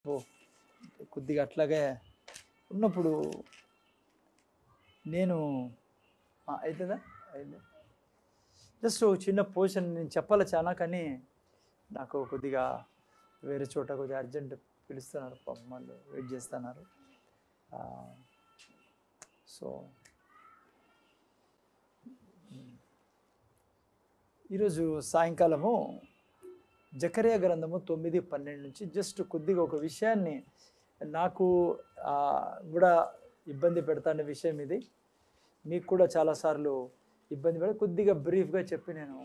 ఓ కొద్దిగా అట్లాగే ఉన్నప్పుడు నేను అవుతుందా అయింది. జస్ట్ చిన్న పోర్షన్ నేను చెప్పాలి చాలా, కానీ నాకు కొద్దిగా వేరే చోట కొద్దిగా అర్జెంట్ పిలుస్తున్నారు, పాపం వాళ్ళు వెయిట్ చేస్తున్నారు. సో ఈరోజు సాయంకాలము జకర్యా గ్రంథము 9:12 నుంచి జస్ట్ కొద్దిగా ఒక విషయాన్ని నాకు కూడా ఇబ్బంది పెడతానే విషయం ఇది. మీకు కూడా చాలాసార్లు ఇబ్బంది పెడ కొద్దిగా బ్రీఫ్గా చెప్పి నేను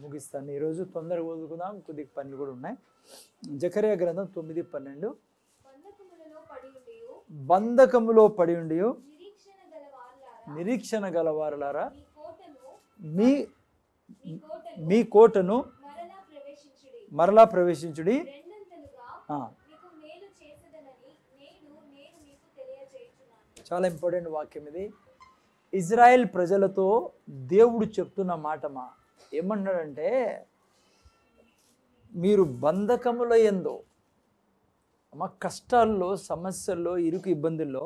ముగిస్తాను. ఈరోజు తొందరగా వదులుకుందాం, కొద్దిగా పనులు కూడా ఉన్నాయి. జకర్యా గ్రంథం 9:12. బంధకములో పడి ఉండి నిరీక్షణ గలవారులారా మీ కోటను మరలా ప్రవేశించుడి. చాలా ఇంపార్టెంట్ వాక్యం ఇది. ఇజ్రాయెల్ ప్రజలతో దేవుడు చెప్తున్న మాటమా ఏమన్నాడంటే, మీరు బంధకముల యందు మా కష్టాల్లో, సమస్యల్లో, ఇరుకు ఇబ్బందుల్లో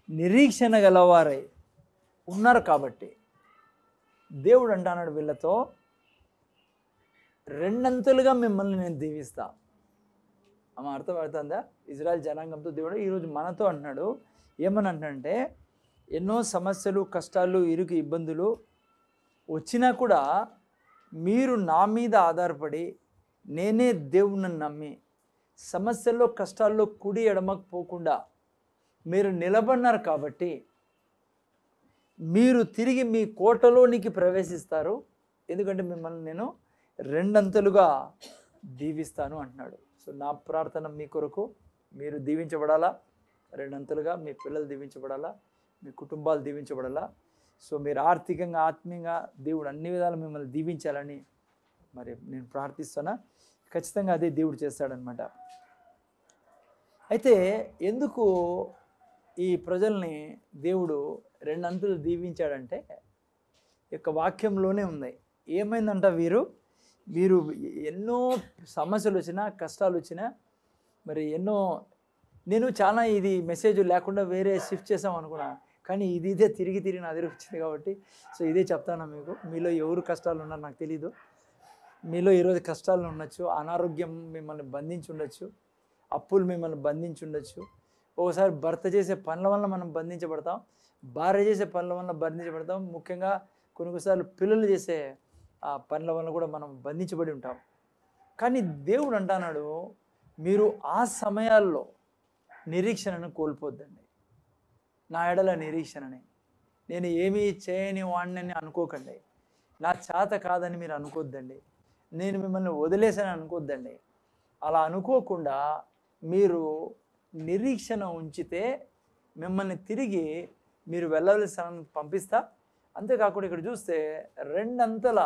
నిరీక్షణ గలవారై ఉన్నారు కాబట్టి దేవుడు అంటున్నాడు, వీళ్ళతో రెండంతలుగా మిమ్మల్ని నేను దీవిస్తా. ఆమె అర్థమవుతుందా? ఇజ్రాయెల్ జనాంగంతో దేవుడు ఈరోజు మనతో అంటున్నాడు. ఏమని అంటున్నాడంటే, ఎన్నో సమస్యలు, కష్టాలు, ఇరుకు ఇబ్బందులు వచ్చినా కూడా మీరు నా మీద ఆధారపడి నేనే దేవుణ్ణి నమ్మి సమస్యల్లో, కష్టాల్లో కుడి ఎడమకు పోకుండా మీరు నిలబడినారు కాబట్టి మీరు తిరిగి మీ కోటలోనికి ప్రవేశిస్తారు. ఎందుకంటే మిమ్మల్ని నేను రెండంతలుగా దీవిస్తాను అంటున్నాడు. సో నా ప్రార్థన మీ కొరకు, మీరు దీవించబడాలా, రెండంతలుగా మీ పిల్లలు దీవించబడాలా, మీ కుటుంబాలు దీవించబడాలా. సో మీరు ఆర్థికంగా, ఆత్మీయంగా దేవుడు అన్ని విధాలు మిమ్మల్ని దీవించాలని మరి నేను ప్రార్థిస్తున్నా. ఖచ్చితంగా అదే దేవుడు చేస్తాడనమాట. అయితే ఎందుకు ఈ ప్రజల్ని దేవుడు రెండంతలు దీవించాడంటే, యొక్క వాక్యంలోనే ఉంది. ఏమైందంట, వీరు ఎన్నో సమస్యలు వచ్చినా, కష్టాలు వచ్చినా, మరి ఎన్నో నేను చాలా ఇది మెసేజ్ లేకుండా వేరే షిఫ్ట్ చేసాం అనుకున్నా, కానీ ఇదే తిరిగి నా దగ్గర వచ్చింది కాబట్టి సో ఇదే చెప్తాను మీకు. మీలో ఎవరు కష్టాలు ఉన్నారో నాకు తెలీదు. మీలో ఈరోజు కష్టాలు ఉండొచ్చు, అనారోగ్యం మిమ్మల్ని బంధించి ఉండొచ్చు, అప్పులు మిమ్మల్ని బంధించి ఉండొచ్చు. ఒకసారి భర్త చేసే పనుల వల్ల మనం బంధించబడతాం, భార్య చేసే పనుల వల్ల బంధించబడతాం, ముఖ్యంగా కొన్నిసార్లు పిల్లలు చేసే ఆ పనుల వల్ల కూడా మనం బంధించబడి ఉంటాం. కానీ దేవుడు అంటున్నాడు, మీరు ఆ సమయాల్లో నిరీక్షణను కోల్పోద్దండి. నా ఎడల నిరీక్షణని, నేను ఏమీ చేయని వాడిని అనుకోకండి, నా చేత కాదని మీరు అనుకోద్దండి, నేను మిమ్మల్ని వదిలేసని అనుకోద్దండి. అలా అనుకోకుండా మీరు నిరీక్షణ ఉంచితే మిమ్మల్ని తిరిగి మీరు వెళ్ళవలసిన పంపిస్తా. అంతేకాకుండా ఇక్కడ చూస్తే రెండంతల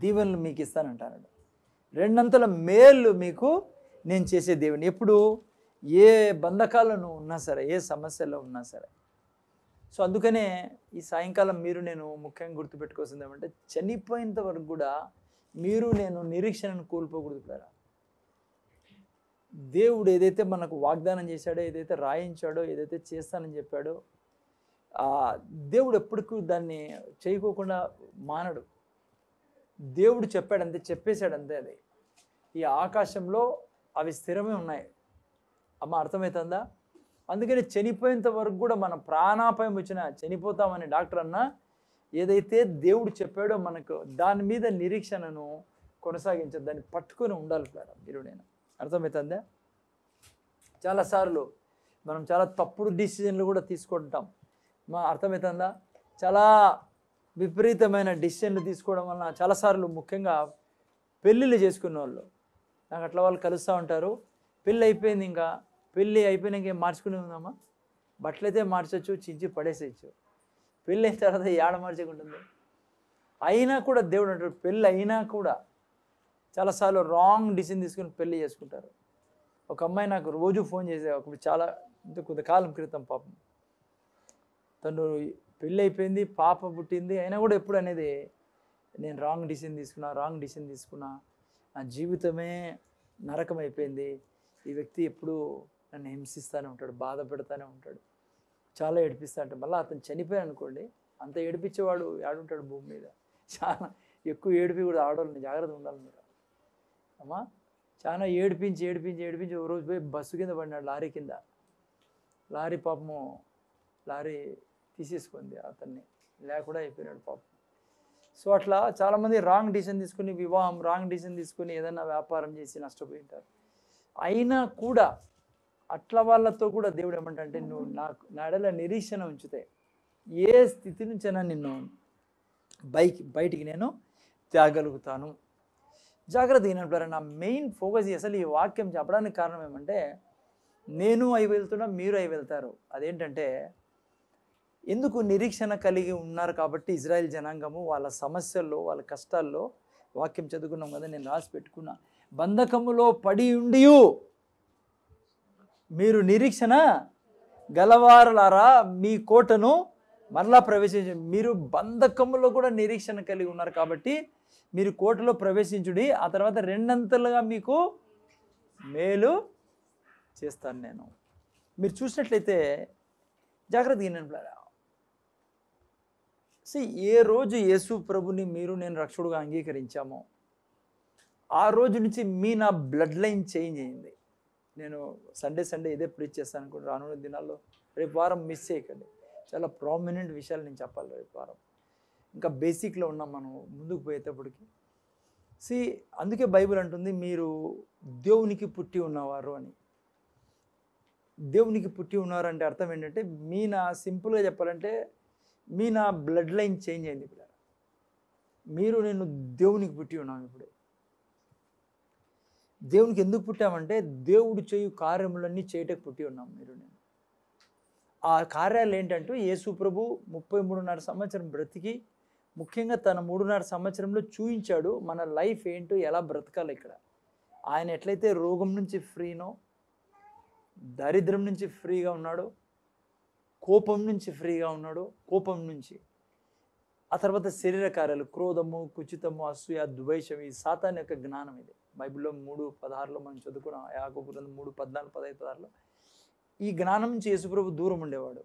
దీవెనలు మీకు ఇస్తానంటాడు. రెండంతల మేలు మీకు నేను చేసే దేవుని. ఎప్పుడు ఏ బంధకాలను ఉన్నా సరే, ఏ సమస్యల్లో ఉన్నా సరే. సో అందుకనే ఈ సాయంకాలం మీరు నేను ముఖ్యంగా గుర్తుపెట్టుకోవాల్సింది ఏమంటే, చనిపోయేంత వరకు కూడా మీరు నేను నిరీక్షణను కోల్పోకూడదు కదా. దేవుడు ఏదైతే మనకు వాగ్దానం చేశాడో, ఏదైతే రాయించాడో, ఏదైతే చేస్తానని చెప్పాడో, దేవుడు ఎప్పటికీ దాన్ని చేయకోకుండా మానడు. దేవుడు చెప్పాడంతే, చెప్పేశాడంతే. అది ఈ ఆకాశంలో అవి స్థిరమే ఉన్నాయి. అమ్మ అర్థమవుతుందా? అందుకని చనిపోయేంత వరకు కూడా మన ప్రాణాపాయం వచ్చినా, చనిపోతామని డాక్టర్ అన్నా, ఏదైతే దేవుడు చెప్పాడో మనకు దాని మీద నిరీక్షణను కొనసాగించదు, దాన్ని పట్టుకొని ఉండాలి కదా మీరు నేను. అర్థమవుతుందా? చాలాసార్లు మనం చాలా తప్పుడు డిసిజన్లు కూడా తీసుకుంటాం. మా అర్థమవుతుందా? చాలా విపరీతమైన డిసిషన్లు తీసుకోవడం వలన చాలాసార్లు, ముఖ్యంగా పెళ్ళిళ్ళు చేసుకున్న వాళ్ళు, నాకు అట్లా వాళ్ళు కలుస్తూ ఉంటారు. పెళ్ళి అయిపోయింది, ఇంకా పెళ్ళి అయిపోయినాక ఏం మార్చుకునే ఉందామా, బట్టలైతే మార్చచ్చు, చించి పడేసేయచ్చు. పెళ్ళి అయిన తర్వాత ఏడ మార్చకుంటుంది. అయినా కూడా దేవుడు అంటారు, పెళ్ళి అయినా కూడా చాలాసార్లు రాంగ్ డిసిజన్ తీసుకుని పెళ్ళి చేసుకుంటారు. ఒక అమ్మాయి నాకు రోజు ఫోన్ చేసే, చాలా కొంతకాలం క్రితం, పాపం తను పెళ్ళి అయిపోయింది, పాప పుట్టింది, అయినా కూడా ఎప్పుడు అనేది నేను రాంగ్ డిసిజన్ తీసుకున్నా, నా జీవితమే నరకం అయిపోయింది, ఈ వ్యక్తి ఎప్పుడూ నన్ను హింసిస్తూనే ఉంటాడు, బాధ పెడతానే ఉంటాడు, చాలా ఏడిపిస్తూ ఉంటాడు. మళ్ళీ అతను చనిపోయాడు అనుకోండి, అంత ఏడిపించేవాడు ఏడుంటాడు భూమి మీద. చాలా ఎక్కువ ఏడిపి కూడా ఆడవాళ్ళని జాగ్రత్తగా ఉండాలి మీరు అమ్మా. చాలా ఏడిపించి ఏడిపించి ఏడిపించి ఒక రోజు పోయి బస్సు కింద పడినాడు, లారీ కింద. లారీ పాపము లారీ తీసేసుకుంది అతన్ని, లేకుండా అయిపోయినాడు పాపం. సో అట్లా చాలామంది రాంగ్ డిసిషన్ తీసుకుని వివాహం, రాంగ్ డిసిషన్ తీసుకుని ఏదైనా వ్యాపారం చేసి నష్టపోయి ఉంటారు. అయినా కూడా అట్లా వాళ్ళతో కూడా దేవుడు ఏమంటే, నువ్వు నా ఎడల నిరీక్షణ ఉంచితే ఏ స్థితి నుంచైనా నిన్ను బయటికి నేను తేగలుగుతాను. జాగ్రత్తగా వినంటారా, నా మెయిన్ ఫోకస్ అసలు ఈ వాక్యం చెప్పడానికి కారణం ఏమంటే, నేను అయి వెళ్తున్నా, మీరు అయి వెళ్తారు. అదేంటంటే, ఎందుకు నిరీక్షణ కలిగి ఉన్నారు కాబట్టి ఇజ్రాయెల్ జనాంగము వాళ్ళ సమస్యల్లో, వాళ్ళ కష్టాల్లో, వాక్యం చదువుకున్నాం కదా, నేను రాసి పెట్టుకున్నా, బంధకములో పడి ఉండి మీరు నిరీక్షణ గలవారులారా మీ కోటను మరలా ప్రవేశించు. మీరు బంధకములో కూడా నిరీక్షణ కలిగి ఉన్నారు కాబట్టి మీరు కోటలో ప్రవేశించుడి, ఆ తర్వాత రెండంతలుగా మీకు మేలు చేస్తాను నేను. మీరు చూసినట్లయితే జాగ్రత్తగా వినండి. ఏ రోజు యేసు ప్రభుని మీరు నేను రక్షకుడుగా అంగీకరించామో ఆ రోజు నుంచి నా బ్లడ్ లైన్ చేంజ్ అయింది. నేను సండే ఇదే ప్రీచ్ చేస్తాను అనుకుంటే, రానున్న దినాల్లో రేపు వారం మిస్ చేయకండి. చాలా ప్రామినెంట్ విషయాలు నేను చెప్పాలి రేపు వారం. ఇంకా బేసిక్లో ఉన్నాం మనం ముందుకు పోయేటప్పటికి. అందుకే బైబిల్ అంటుంది మీరు దేవునికి పుట్టి ఉన్నవారు అని. దేవునికి పుట్టి ఉన్నారు అంటే అర్థం ఏంటంటే, సింపుల్గా చెప్పాలంటే నా బ్లడ్ లైన్ చేంజ్ అయింది. ఇప్పుడు మీరు నేను దేవునికి పుట్టి ఉన్నాం. ఇప్పుడు దేవునికి ఎందుకు పుట్టామంటే, దేవుడు చేయు కార్యములన్నీ చేయటకు పుట్టి ఉన్నాం మీరు నేను. ఆ కార్యాలు ఏంటంటూ యేసు ప్రభు 33.5 సంవత్సరం బ్రతికి, ముఖ్యంగా తన 3.5 సంవత్సరంలో చూయించాడు మన లైఫ్ ఏంటో, ఎలా బ్రతకాలి. ఇక్కడ ఆయన ఎట్లయితే రోగం నుంచి ఫ్రీనో, దరిద్రం నుంచి ఫ్రీగా ఉన్నాడు, కోపం నుంచి ఫ్రీగా ఉన్నాడు, కోపం నుంచి ఆ తర్వాత శరీర కార్యాలు, క్రోధము, కుచితము, అసూయ, ద్వేషం, ఈ సాతాను యొక్క జ్ఞానం. ఇది బైబిల్లో 3:16 మనం చదువుకున్నాం, యాకోబు గ్రంథం 3:14, 15, 16. ఈ జ్ఞానం నుంచి యేసుప్రభు దూరం ఉండేవాడు.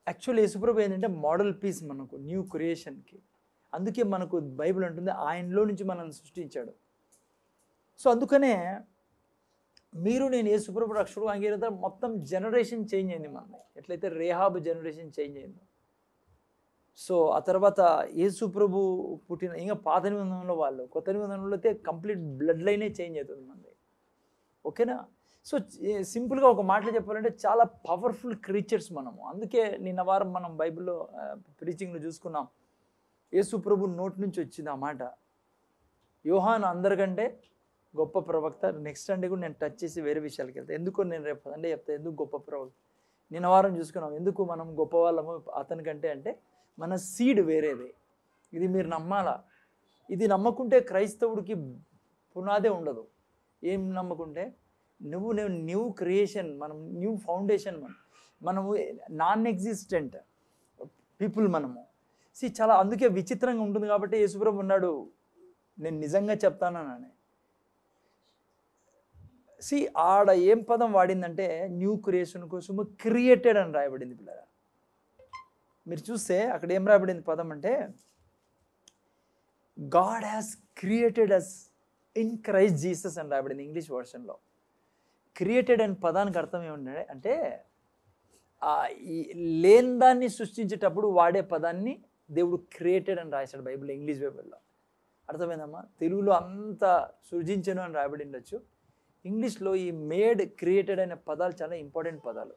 యాక్చువల్లీ యేసుప్రభు ఏంటంటే మోడల్ పీస్ మనకు, న్యూ క్రియేషన్కి. అందుకే మనకు బైబిల్ అంటుంది ఆయనలో నుంచి మనల్ని సృష్టించాడు. సో అందుకనే మీరు నేను యేసుప్రభు రక్షకుడు అంగీకరిస్తే మొత్తం జనరేషన్ చేంజ్ అయింది మనది. ఎట్లయితే రేహాబు జనరేషన్ చేంజ్ అయిందో, సో ఆ తర్వాత యేసుప్రభు పుట్టిన ఇంకా పాత నిబంధనలో వాళ్ళు, కొత్త నిబంధనలో అయితే కంప్లీట్ బ్లడ్ లైనే చేంజ్ అవుతుంది మనది. ఓకేనా? సో సింపుల్గా ఒక మాటలో చెప్పాలంటే చాలా పవర్ఫుల్ క్రీచర్స్ మనము. అందుకే నిన్న వారం మనం బైబిల్లో ప్రీచింగ్లో చూసుకున్నాం, యేసుప్రభు నోటి నుంచి వచ్చింది ఆ మాట. యోహాను అందరికంటే గొప్ప ప్రవక్త. నెక్స్ట్ సండే కూడా నేను టచ్ చేసి వేరే విషయాలకి వెళ్తాను. ఎందుకో నేను రేపు సండే చెప్తాను ఎందుకు గొప్ప ప్రవక్త. నిన్న వారం చూసుకున్నాం ఎందుకు మనం గొప్ప వాళ్ళము అతనికంటే అంటే, మన సీడ్ వేరేది. ఇది మీరు నమ్మాలా. ఇది నమ్మకుంటే క్రైస్తవుడికి పునాదే ఉండదు. ఏం నమ్మకుంటే, నేను న్యూ క్రియేషన్, మనం న్యూ ఫౌండేషన్, మనము నాన్ ఎగ్జిస్టెంట్ పీపుల్ మనము. చాలా అందుకే విచిత్రంగా ఉంటుంది. కాబట్టి యేసుప్రభు ఉన్నాడు, నేను నిజంగా చెప్తానని. ఆడ ఏం పదం వాడిందంటే, న్యూ క్రియేషన్ కోసము క్రియేటెడ్ అని రాయబడింది పిల్లరా. మీరు చూస్తే అక్కడ ఏం రాయబడింది పదం అంటే, God has created us in Christ Jesus అని రాయబడింది ఇంగ్లీష్ వర్షన్లో. క్రియేటెడ్ అనే పదానికి అర్థం ఏమంటే అంటే, ఈ లేని దాన్ని సృష్టించేటప్పుడు వాడే పదాన్ని దేవుడు క్రియేటెడ్ అని రాశాడు బైబిల్, ఇంగ్లీష్ బైబిల్లో. అర్థమైందమ్మా? తెలుగులో అంత సృజించను అని రాయబడి ఉండొచ్చు, ఇంగ్లీష్లో ఈ మేడ్, క్రియేటెడ్ అనే పదాలు చాలా ఇంపార్టెంట్ పదాలు.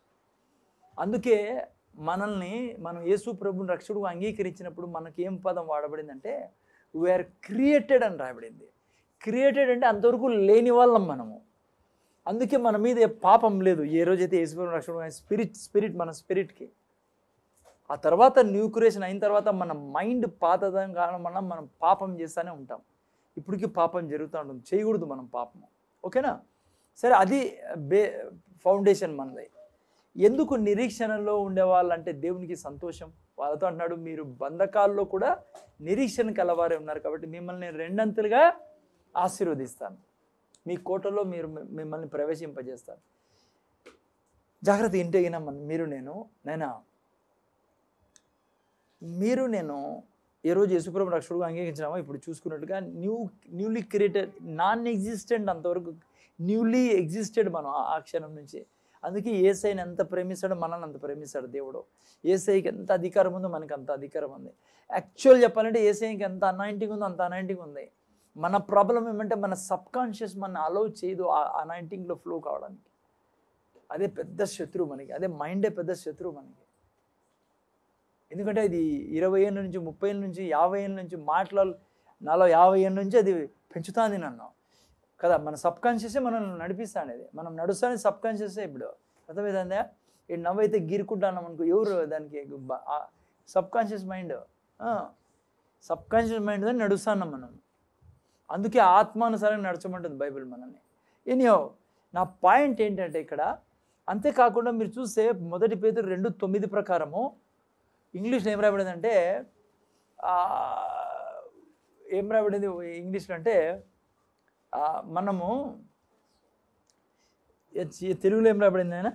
అందుకే మనం యేసు ప్రభుని రక్షకుడుగా అంగీకరించినప్పుడు మనకి ఏం పదం వాడబడిందంటే, వీఆర్ క్రియేటెడ్ అని రాయబడింది. క్రియేటెడ్ అంటే అంతవరకు లేని వాళ్ళం మనము. అందుకే మన మీద పాపం లేదు. ఏ రోజైతే యేసు ప్రభుని రక్షకుడుగా స్పిరిట్ మన స్పిరిట్కి, ఆ తర్వాత న్యూ క్రియేషన్ అయిన తర్వాత మన మైండ్ పాతదం కారణం వల్ల మనం పాపం చేస్తూనే ఉంటాం. ఇప్పటికీ పాపం జరుగుతూ ఉంటుంది, చేయకూడదు మనం పాపము. ఓకేనా? సరే, అది ఫౌండేషన్ మనది. ఎందుకు నిరీక్షణలో ఉండేవాళ్ళంటే దేవునికి సంతోషం. వాళ్ళతో అంటున్నాడు, మీరు బంధకాల్లో కూడా నిరీక్షణ కలవారే ఉన్నారు కాబట్టి మిమ్మల్ని రెండంతలుగా ఆశీర్వదిస్తాను. మీ కోటలో మిమ్మల్ని ప్రవేశింపజేస్తారు. జాగ్రత్త ఇంటేగిన మీరు నేను ఏ రోజు యేసుప్రభు రక్షకుడుగా అంగీకరించినామో ఇప్పుడు చూసుకున్నట్టుగా న్యూలీ క్రియేటెడ్, నాన్ ఎగ్జిస్టెంట్ అంతవరకు న్యూలీ ఎగ్జిస్టెడ్ మనం ఆ క్షణం నుంచి. అందుకే యేసయ్యని ఎంత ప్రేమిస్తాడో మనల్ని అంత ప్రేమిస్తాడు దేవుడు. యేసయ్యకి ఎంత అధికారం ఉందో మనకి అంత అధికారం ఉంది. యాక్చువల్ చెప్పాలంటే యేసయ్యకి ఎంత అనాయింటింగ్ ఉందో అంత అనాయింటింగ్ ఉంది. మన ప్రాబ్లం ఏమంటే మన సబ్కాన్షియస్ మన అలౌ చేయదు ఆ అనాయింటింగ్లో ఫ్లో కావడానికి. అదే పెద్ద శత్రువు మనకి, అదే మైండే పెద్ద శత్రువు మనకి. ఎందుకంటే ఇది 20 ఏళ్ళ నుంచి 30 ఏళ్ళ నుంచి 50 ఏళ్ళ నుంచి నాలో 50 ఏళ్ళ నుంచి అది పెంచుతుంది నన్ను కదా. మన సబ్కాన్షియసే మనల్ని నడిపిస్తాను. అది మనం నడుస్తానే సబ్కాన్షియసే. ఇప్పుడు అర్థమైందా? ఈ నవ్వైతే గీరుకుంటాను అనుకో, ఎవరు దానికి సబ్కాన్షియస్ మైండ్ దాన్ని నడుస్తున్నాం మనం. అందుకే ఆత్మానుసారంగా నడచమంటుంది బైబిల్ మనల్ని. ఎనియో నా పాయింట్ ఏంటంటే ఇక్కడ అంతేకాకుండా మీరు చూస్తే 1 పేతురు 2:9 ప్రకారము ఇంగ్లీష్లో ఏం రాబడిందంటే, ఏం రాబడింది ఇంగ్లీష్లో అంటే, మనము తెలుగులో ఏం రాబడింది ఆయన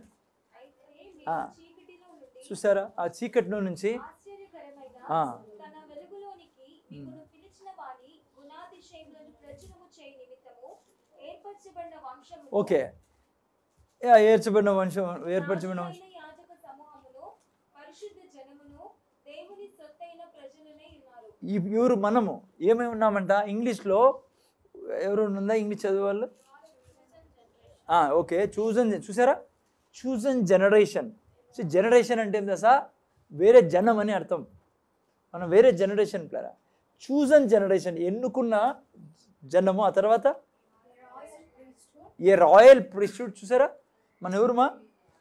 చూసారా? ఆ చీకటిలో నుంచి ఓకే ఏర్పరచబడిన వంశం ఎవరు మనము ఏమై ఉన్నామంట. ఇంగ్లీష్లో ఎవరు ఉందా ఇంగ్లీష్ చదివే వాళ్ళు? ఓకే, చూసారా? Chosen generation. జనరేషన్ అంటే ఏం తెలుసా? వేరే జనం అని అర్థం. మనం వేరే జనరేషన్ ప్లేరా. చూజన్ జనరేషన్, ఎన్నుకున్న జనము. ఆ తర్వాత ఏ రాయల్ ప్రీస్ట్హుడ్. చూసారా మనం ఎవరుమా?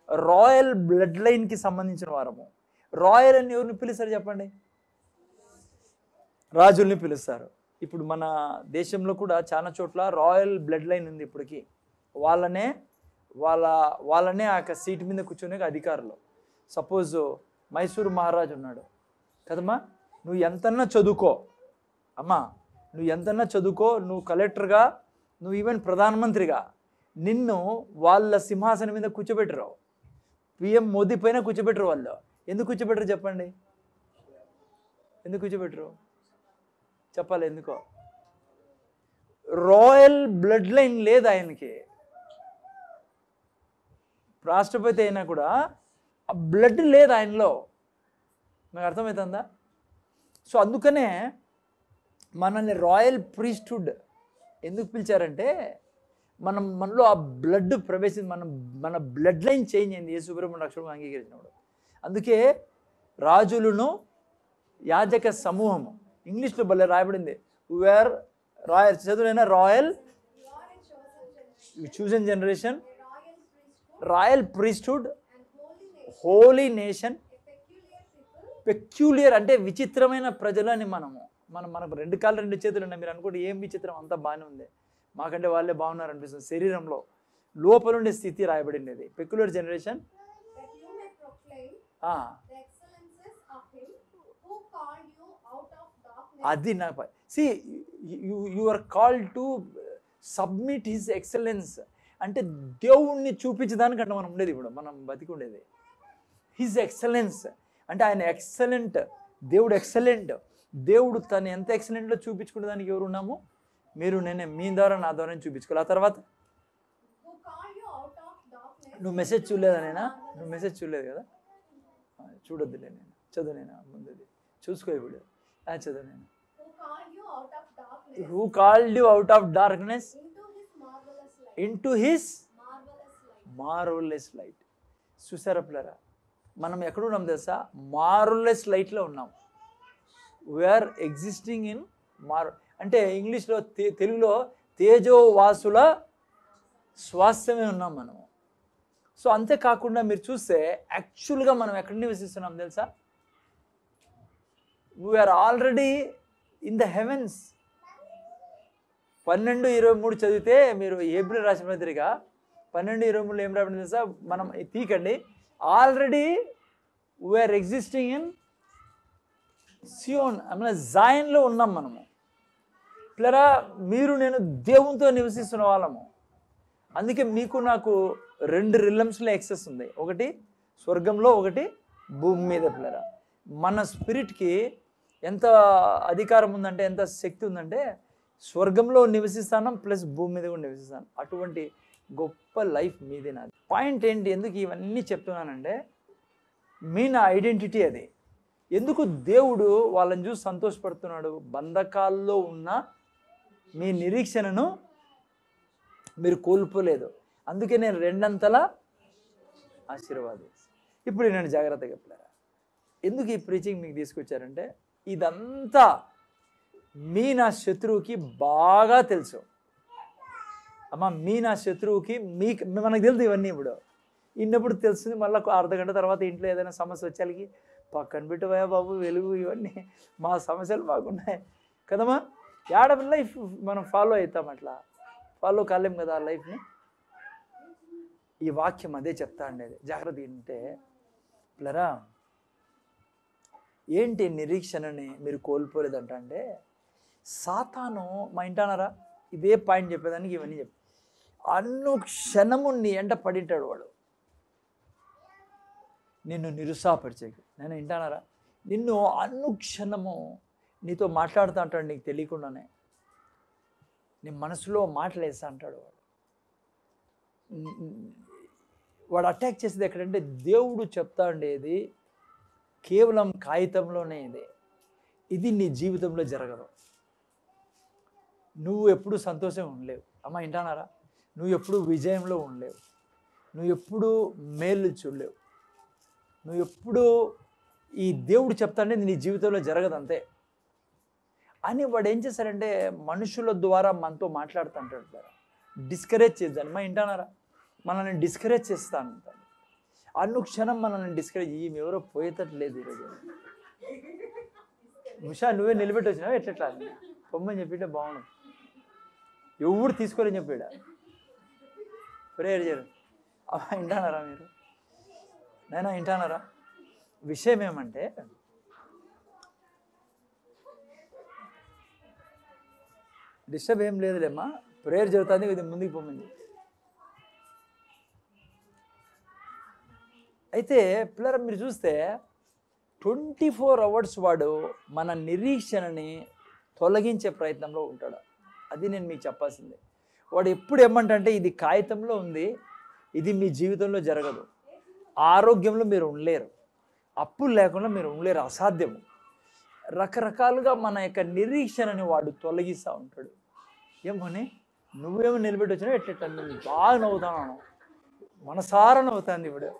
రాయల్ బ్లడ్ లైన్కి సంబంధించిన వారము. రాయల్ అని ఎవరిని పిలుస్తారు చెప్పండి? రాజుల్ని పిలుస్తారు. ఇప్పుడు మన దేశంలో కూడా చాలా చోట్ల రాయల్ బ్లడ్ లైన్ ఉంది ఇప్పటికీ. వాళ్ళనే ఆ యొక్క సీట్ మీద కూర్చునే అధికారులు. సపోజ్ మైసూరు మహారాజు ఉన్నాడు కదమ్మా, నువ్వు ఎంతన్నా చదువుకో అమ్మా, నువ్వు కలెక్టర్గా, నువ్వు ఈవెన్ ప్రధానమంత్రిగా, నిన్ను వాళ్ళ సింహాసనం మీద కూర్చోబెట్టరు. పిఎం మోదీ పైన కూర్చోబెట్టరు వాళ్ళు. ఎందుకు కూర్చోబెట్టరు చెప్పండి? ఎందుకు కూర్చోబెట్టరు చెప్పాలి? ఎందుకో? రాయల్ బ్లడ్ లైన్ లేదు ఆయనకి. రాష్ట్రపతి అయినా కూడా ఆ బ్లడ్ లేదు ఆయనలో. నాకు అర్థమవుతుందా? సో అందుకనే మనల్ని రాయల్ ప్రీస్ట్హుడ్ ఎందుకు పిలిచారంటే, మనలో ఆ బ్లడ్ మన బ్లడ్ లైన్ చేంజ్ అయింది యేసుప్రభువుని రక్షకుడుగా అంగీకరించినప్పుడు. అందుకే రాజులను యాజక సమూహము, ఇంగ్లీష్లో భలే రాయబడింది, వేర్ రాయల్, చదువునైనా royal chosen generation, royal priesthood, holy nation, peculiar అంటే విచిత్రమైన ప్రజలు అని. మనకు 2 కాళ్ళు 2 చేతులు ఉన్నాయి. మీరు అనుకోండి ఏం విచిత్రం, అంతా బాగానే ఉంది, మాకంటే వాళ్ళే బాగున్నారు అనిపిస్తుంది. శరీరంలో లోపలుండే స్థితి రాయబడింది. Peculiar generation. అది నా see you are called to submit his excellence. అంటే దేవుణ్ణి చూపించడానికంటే మనం ఉండేది, ఇప్పుడు మనం బతికి ఉండేది హిజ్ ఎక్సలెన్స్. అంటే ఆయన ఎక్సలెంట్, దేవుడు ఎక్సలెంట్. దేవుడు తను ఎంత ఎక్సలెంట్లో చూపించుకునే దానికి ఎవరు ఉన్నాము? మీరు, నేనే. మీ ద్వారా నా ద్వారా చూపించుకోవాలి. ఆ తర్వాత నువ్వు మెసేజ్ చూడలేదా? నువ్వు మెసేజ్ చూడలేదు కదా, చూడొద్దులే. నేను చదువు, నేను ముందుది చూసుకో. ఇప్పుడు చదువు. నేను who called you out of darkness into his marvelous light. చూసారా పిల్లరా, మనం ఎక్కడున్నాం తెలుసా? మార్వెలస్ లైట్లో ఉన్నాం. వీఆర్ ఎగ్జిస్టింగ్ ఇన్ అంటే ఇంగ్లీష్లో, తెలుగులో తేజోవాసుల స్వాస్థ్యమే ఉన్నాం మనము. సో అంతేకాకుండా మీరు చూస్తే యాక్చువల్గా మనం ఎక్కడ నివసిస్తున్నాం తెలుసా? We are already in the heavens. 12:23 చదివితే మీరు హెబ్రీ రాసిన పత్రిక 12:23 ఏం రాబడింది తెలుసా? మనం తీకండి. ఆల్రెడీ వీఆర్ ఎగ్జిస్టింగ్ ఇన్ సియోన్, జాయన్లో ఉన్నాం మనము. పిల్లరా, మీరు నేను దేవునితో నివసిస్తున్న వాళ్ళము. అందుకే మీకు నాకు 2 రిలమ్స్లో యాక్సెస్ ఉంది. ఒకటి స్వర్గంలో, ఒకటి భూమి మీద పిల్లరా. మన స్పిరిట్కి ఎంత అధికారం ఉందంటే, ఎంత శక్తి ఉందంటే, స్వర్గంలో నివసిస్తాను ప్లస్ భూమి మీద కూడా నివసిస్తాను. అటువంటి గొప్ప లైఫ్ మీదే నాది. పాయింట్ ఏంటి, ఎందుకు ఇవన్నీ చెప్తున్నానంటే, నా ఐడెంటిటీ అది. ఎందుకు దేవుడు వాళ్ళని చూసి సంతోషపడుతున్నాడు? బంధకాల్లో ఉన్న మీ నిరీక్షణను మీరు కోల్పోలేదు, అందుకే నేను 2 అంతల ఆశీర్వాదం. ఇప్పుడు నేను జాగ్రత్తగా చెప్పారా, ఎందుకు ఈ ప్రీచింగ్ మీకు తీసుకొచ్చారంటే, ఇదంతా నా శత్రువుకి బాగా తెలుసు. అమ్మ, నా శత్రువుకి మనకు తెలుసు ఇవన్నీ. ఇప్పుడు ఇన్నప్పుడు తెలుస్తుంది. మళ్ళీ అర్ధగంట తర్వాత ఇంట్లో ఏదైనా సమస్య వచ్చేకి పక్కన పెట్టువా బాబు, వెలుగు, ఇవన్నీ మా సమస్యలు బాగున్నాయి కదమ్మా. ఏడ లైఫ్ మనం ఫాలో అవుతాం, అట్లా ఫాలో కాలేం కదా ఆ లైఫ్ని. ఈ వాక్యం అదే చెప్తా ఉండేది. జాగ్రత్త ఏంటంటే పిల్లరా, ఏంటి నిరీక్షణని మీరు కోల్పోలేదంట అంటే, సాతాను మా ఇంటానారా, ఇదే పాయింట్ చెప్పేదానికి ఇవన్నీ చెప్పి అనుక్షణము నీ ఎంట పడింటాడు వాడు, నిన్ను నిరుత్సాహపరిచేకి. నేను వింటానారా, నిన్ను అనుక్షణము నీతో మాట్లాడుతూ అంటాడు, నీకు తెలియకుండానే నీ మనసులో మాటలేస్తా అంటాడు వాడు. వాడు అటాక్ చేసేది ఎక్కడంటే, దేవుడు చెప్తా ఉండేది కేవలం కాగితంలోనే ఇది నీ జీవితంలో జరగదు. నువ్వు ఎప్పుడు సంతోషం ఉండలేవు అమ్మ, వింటానారా. నువ్వు ఎప్పుడు విజయంలో ఉండలేవు, నువ్వు ఎప్పుడు మేలు చూడలేవు, నువ్వు ఎప్పుడు ఈ దేవుడు చెప్తాంటే నీ జీవితంలో జరగదు అంతే అని వాడు ఏం చేశారంటే, మనుషుల ద్వారా మనతో మాట్లాడుతుంటాడు, డిస్కరేజ్ చేద్దాను. మా వింటానారా, మనల్ని డిస్కరేజ్ చేస్తా అంటాడు. అనుక్షణం మనల్ని డిస్కరేజ్, ఈమె ఎవరో పోయేటట్లేదు ఈరోజు, ఉషా నువ్వే నిలబెట్టి వచ్చినావు ఎట్లా పొమ్మని చెప్పితే బాగుండు, ఎవడు తీసుకోరని చెప్పాడా, ప్రేయర్ చేయరు. వింటానారా మీరు, నైనా వింటానారా. విషయం ఏమంటే, డిస్టర్బ్ ఏం లేదులేమ్మా, ప్రేయర్ జరుగుతుంది, ఇది ముందుకు పొమ్మింది. అయితే పిల్లలు మీరు చూస్తే 24 hours వాడు మన నిరీక్షణని తొలగించే ప్రయత్నంలో ఉంటాడు. అది నేను మీకు చెప్పాల్సిందే. వాడు ఎప్పుడు ఏమంటే, ఇది కాగితంలో ఉంది, ఇది మీ జీవితంలో జరగదు, ఆరోగ్యంలో మీరు ఉండలేరు, అప్పులు లేకుండా మీరు ఉండలేరు, అసాధ్యము. రకరకాలుగా మన యొక్క నిరీక్షణని వాడు తొలగిస్తూ ఉంటాడు. ఏమోని నువ్వేమో నిలబెట్టి వచ్చినావు ఎట్లా, నువ్వు బాగా నవ్వుతాను, మనసారా నవ్వుతాను ఇప్పుడు,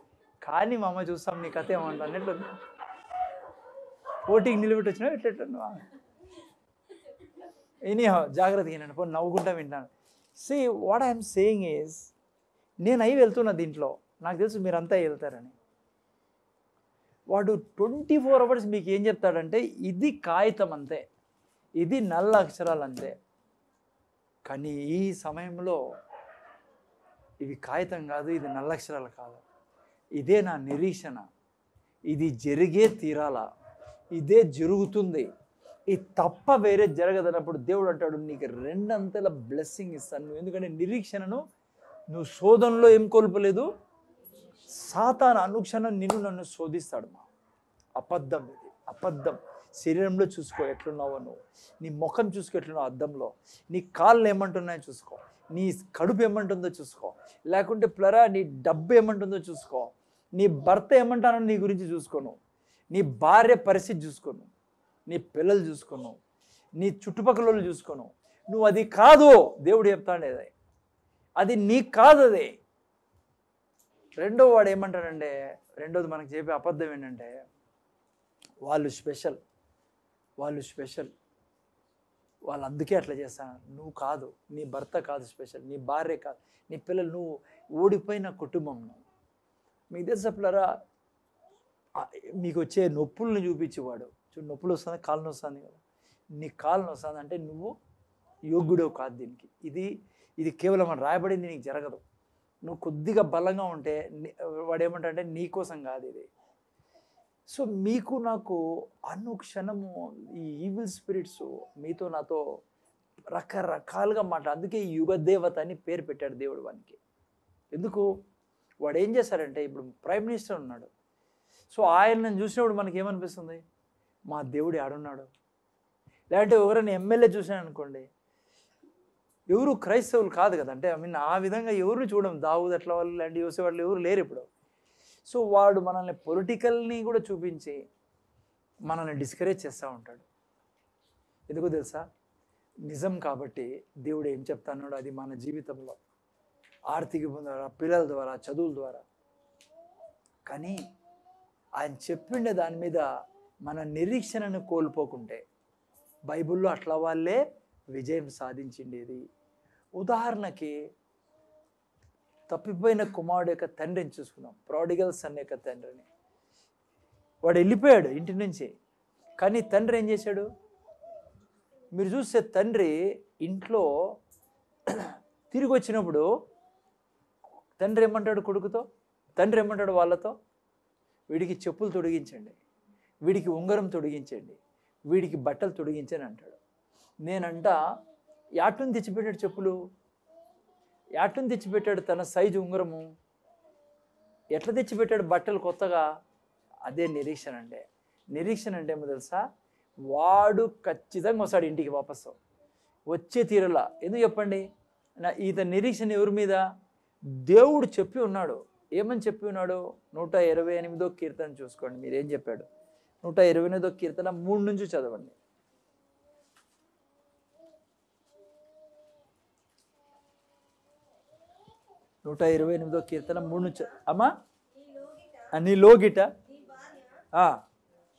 కానీ మా అమ్మ చూస్తాం నీ కథ ఏమంటాను ఎట్లా, పోటీకి నిలబెట్టి వచ్చినావు ఎట్లా నువ్వు. ఎనీహౌ జాగ్రత్తగా వినండి, పోనీ నవ్వుకుంటా వింటాను. See what I'm saying is, నేను అయి వెళ్తున్నా దీంట్లో, నాకు తెలుసు మీరంతా వెళ్తారని. వాడు 24 hours మీకు ఏం చెప్తాడంటే, ఇది కాగితం అంతే, ఇది నల్ల అక్షరాలు అంతే, కానీ ఈ సమయంలో ఇవి కాగితం కాదు, ఇది నల్ల అక్షరాలు కాదు, ఇదే నా నిరీక్షణ, ఇది జరిగే తీరాలా, ఇదే జరుగుతుంది, ఇది తప్ప వేరే జరగదన్నప్పుడు దేవుడు అంటాడు, నీకు 2 అంతల బ్లెస్సింగ్ ఇస్తాను. నువ్వు ఎందుకంటే నిరీక్షణను నువ్వు శోధనలో ఏం కోల్పోలేదు, సాతాను అనుక్షణం నన్ను శోధిస్తాడు. మా అబద్ధం, ఇది అబద్ధం. శరీరంలో చూసుకో ఎట్లున్నావో నువ్వు, నీ ముఖం చూసుకో ఎట్లున్నావు అద్దంలో, నీ కాళ్ళు ఏమంటున్నాయో చూసుకో, నీ కడుపు ఏమంటుందో చూసుకో, లేకుంటే ప్లరా నీ డబ్బు ఏమంటుందో చూసుకో, నీ భర్త ఏమంటానో నీ గురించి చూసుకోను, నీ భార్య పరిస్థితి చూసుకోను, నీ పిల్లలు చూసుకోను, నీ చుట్టుపక్కల వాళ్ళు చూసుకోను. నువ్వు అది కాదు, దేవుడు చెప్తాడు, అది నీకు కాదు. అది రెండో వాడు ఏమంటాడంటే, రెండోది మనకు చెప్పే అబద్ధం ఏంటంటే, వాళ్ళు స్పెషల్, వాళ్ళు అందుకే అట్లా చేస్తాను. నువ్వు కాదు, నీ భర్త కాదు స్పెషల్, నీ భార్య కాదు, నీ పిల్లలు, నువ్వు ఓడిపోయిన కుటుంబం. నువ్వు మీకు తెలుసప్లరా, మీకు వచ్చే నొప్పులను చూపించేవాడు, నొప్పులు వస్తుంది, కాళ్ళు నొస్తుంది కదా, నీ కాళ్ళు నొస్తుంది అంటే నువ్వు యోగ్యుడవు కాదు దీనికి, ఇది కేవలం అని రాయబడింది, నీకు జరగదు. నువ్వు కొద్దిగా బలంగా ఉంటే వాడు ఏమంటాడంటే నీ కోసం కాదు ఇది. సో మీకు నాకు అనుక్షణము ఈ ఈవిల్ స్పిరిట్స్ మీతో నాతో రకరకాలుగా అందుకే యుగదేవత అని పేరు పెట్టాడు దేవుడు వానికి. ఎందుకు? వాడు ఏం చేశారంటే, ఇప్పుడు ప్రైమ్ మినిస్టర్ ఉన్నాడు. సో ఆయనను చూసినప్పుడు మనకి ఏమనిపిస్తుంది? మా దేవుడు ఆడున్నాడు. లేదంటే ఎవరైనా ఎమ్మెల్యే చూసాను అనుకోండి, ఎవరు క్రైస్తవులు కాదు కదా, అంటే ఆ విధంగా ఎవరు చూడం. దావూద్ అట్లా వాళ్ళు లాంటి యోసేపు వాళ్ళు ఎవరు లేరు ఇప్పుడు. సో వాడు మనల్ని పొలిటికల్ని కూడా చూపించి మనల్ని డిస్కరేజ్ చేస్తూ ఉంటాడు. ఎందుకో తెలుసా? నిజం కాబట్టి దేవుడు ఏం చెప్తాన్నాడో అది మన జీవితంలో ఆర్థిక ద్వారా, పిల్లల ద్వారా, చదువుల ద్వారా. కానీ ఆయన చెప్పిండే దాని మీద మన నిరీక్షణను కోల్పోకుంటే, బైబిల్లో అట్లా వాళ్ళే విజయం సాధించిండేది. ఉదాహరణకి తప్పిపోయిన కుమారుడు యొక్క తండ్రిని చూసుకుందాం. ప్రాడిగల్ సన్ యొక్క తండ్రిని. వాడు వెళ్ళిపోయాడు ఇంటి నుంచి, కానీ తండ్రి ఏం చేశాడు? మీరు చూస్తే తండ్రి ఇంట్లో తిరిగి వచ్చినప్పుడు తండ్రి ఏమంటాడు కొడుకుతో? తండ్రి ఏమంటాడు వాళ్ళతో? వీడికి చెప్పులు తొడిగించండి, వీడికి ఉంగరం తొడిగించండి, వీడికి బట్టలు తొడిగించండి అంటాడు. నేనంట యాటుని తెచ్చిపెట్టాడు చెప్పులు, యాటుని తెచ్చిపెట్టాడు తన సైజు ఉంగరము, ఎట్లా తెచ్చిపెట్టాడు బట్టలు కొత్తగా? అదే నిరీక్షణ అంటే. నిరీక్షణ అంటే ఏమో తెలుసా? వాడు ఖచ్చితంగా వస్తాడు ఇంటికి వాపసు, వచ్చే తీరలా. ఎందుకు చెప్పండి? ఇతని నిరీక్షణ ఎవరి మీద? దేవుడు చెప్పి ఉన్నాడు. ఏమని చెప్పి ఉన్నాడు? 128వ కీర్తన చూసుకోండి. మీరేం చెప్పాడు? 128వ కీర్తన 3 నుంచి చదవండి. 128వ కీర్తన 3 నుంచి. అమ్మా నీ లోగిట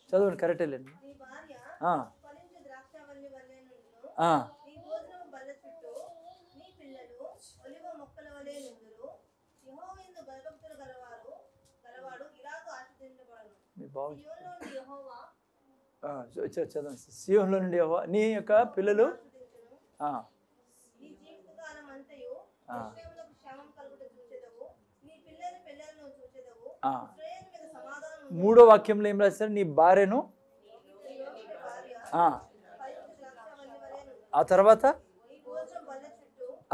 చదవండి, కరెక్టే లేండి. చదవండి. సియోనులో నుండి యెహోవా నీ యొక్క పిల్లలు మూడో వాక్యంలో ఏం రాశారు? నీ భార్యను. ఆ తర్వాత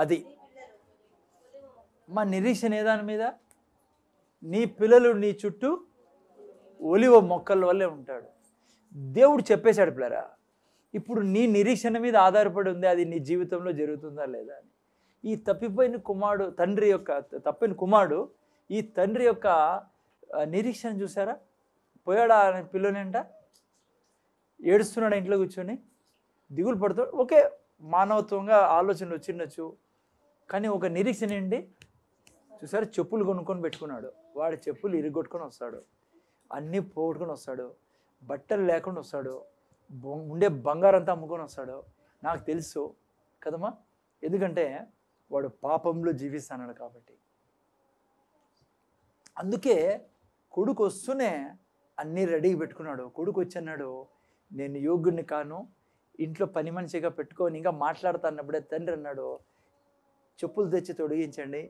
అది మా నిరీక్షణ ఏదాని మీద? నీ పిల్లలు నీ చుట్టూ ఒలివ మొక్కల వల్లే ఉంటాడు. దేవుడు చెప్పేశాడు పిల్లరా. ఇప్పుడు నీ నిరీక్షణ మీద ఆధారపడి ఉంది అది నీ జీవితంలో జరుగుతుందా లేదా అని. ఈ తప్పిపోయిన కుమారుడు, తండ్రి యొక్క తప్పిన కుమారుడు, ఈ తండ్రి యొక్క నిరీక్షణ చూసారా? పోయాడా పిల్లనేంట, ఏడుస్తున్నాడు ఇంట్లో కూర్చొని, దిగులు పడుతాడు. ఓకే, మానవత్వంగా ఆలోచనలు వచ్చిండొచ్చు, కానీ ఒక నిరీక్షణ ఏంటి చూసారా? చెప్పులు కొనుక్కొని పెట్టుకున్నాడు. వాడి చెప్పులు ఇరుగొట్టుకొని వస్తాడు, అన్నీ పోగొట్టుకొని వస్తాడు, బట్టలు లేకుండా వస్తాడు, ఉండే బంగారం అంతా అమ్ముకొని వస్తాడు. నాకు తెలుసు కదమ్మా, ఎందుకంటే వాడు పాపంలో జీవిస్తున్నాడు కాబట్టి. అందుకే కొడుకు వస్తూనే అన్నీ రెడీగా పెట్టుకున్నాడు. కొడుకు వచ్చి అన్నాడు, నేను యోగ్యుడిని కాను, ఇంట్లో పని మనిషిగా పెట్టుకొని ఇంకా మాట్లాడుతున్నప్పుడే తండ్రి అన్నాడు, చెప్పులు తెచ్చి తొడిగించండి,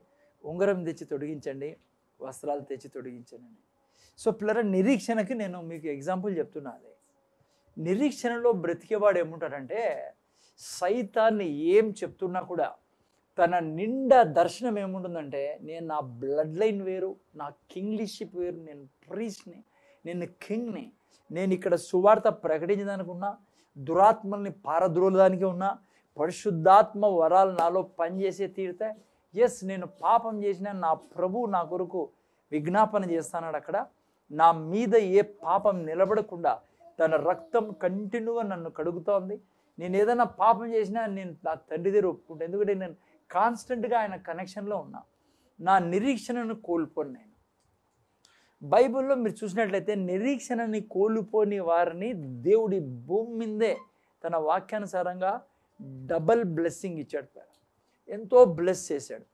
ఉంగరం తెచ్చి తొడిగించండి, వస్త్రాలు తెచ్చి తొడిగించండి. సో పిల్లల నిరీక్షణకి నేను మీకు ఎగ్జాంపుల్ చెప్తున్నా. అది నిరీక్షణలో బ్రతికేవాడు ఏముంటాడంటే, సైతాన్ని ఏం చెప్తున్నా కూడా తన నిండా దర్శనం ఏముంటుందంటే, నేను నా బ్లడ్ లైన్ వేరు, నా కింగ్లీషిప్ వేరు, నేను ప్రీస్ట్ని, నేను కింగ్ని, నేను ఇక్కడ సువార్త ప్రకటించడానికి ఉన్నా, దురాత్మల్ని పారద్రోలడానికి ఉన్నా, పరిశుద్ధాత్మ వరాలు నాలో పనిచేసే తీరితే, ఎస్ నేను పాపం చేసిన నా ప్రభు నా కొరకు విజ్ఞాపన చేస్తానాడు. అక్కడ నా మీద ఏ పాపం నిలబడకుండా తన రక్తం కంటిన్యూగా నన్ను కడుగుతోంది. నేను ఏదైనా పాపం చేసినా నేను నా తండ్రి దగ్గర ఒప్పుకుంటా, ఎందుకంటే నేను కాన్స్టెంట్గా ఆయన కనెక్షన్లో ఉన్నా. నా నిరీక్షణను కోల్పోను నేను. బైబిల్లో మీరు చూసినట్లయితే నిరీక్షణని కోల్పోని వారిని దేవుడి భూమి మీదే తన వాక్యానుసారంగా డబల్ బ్లెస్సింగ్ ఇచ్చాడు, ఎంతో బ్లెస్ చేశాడు.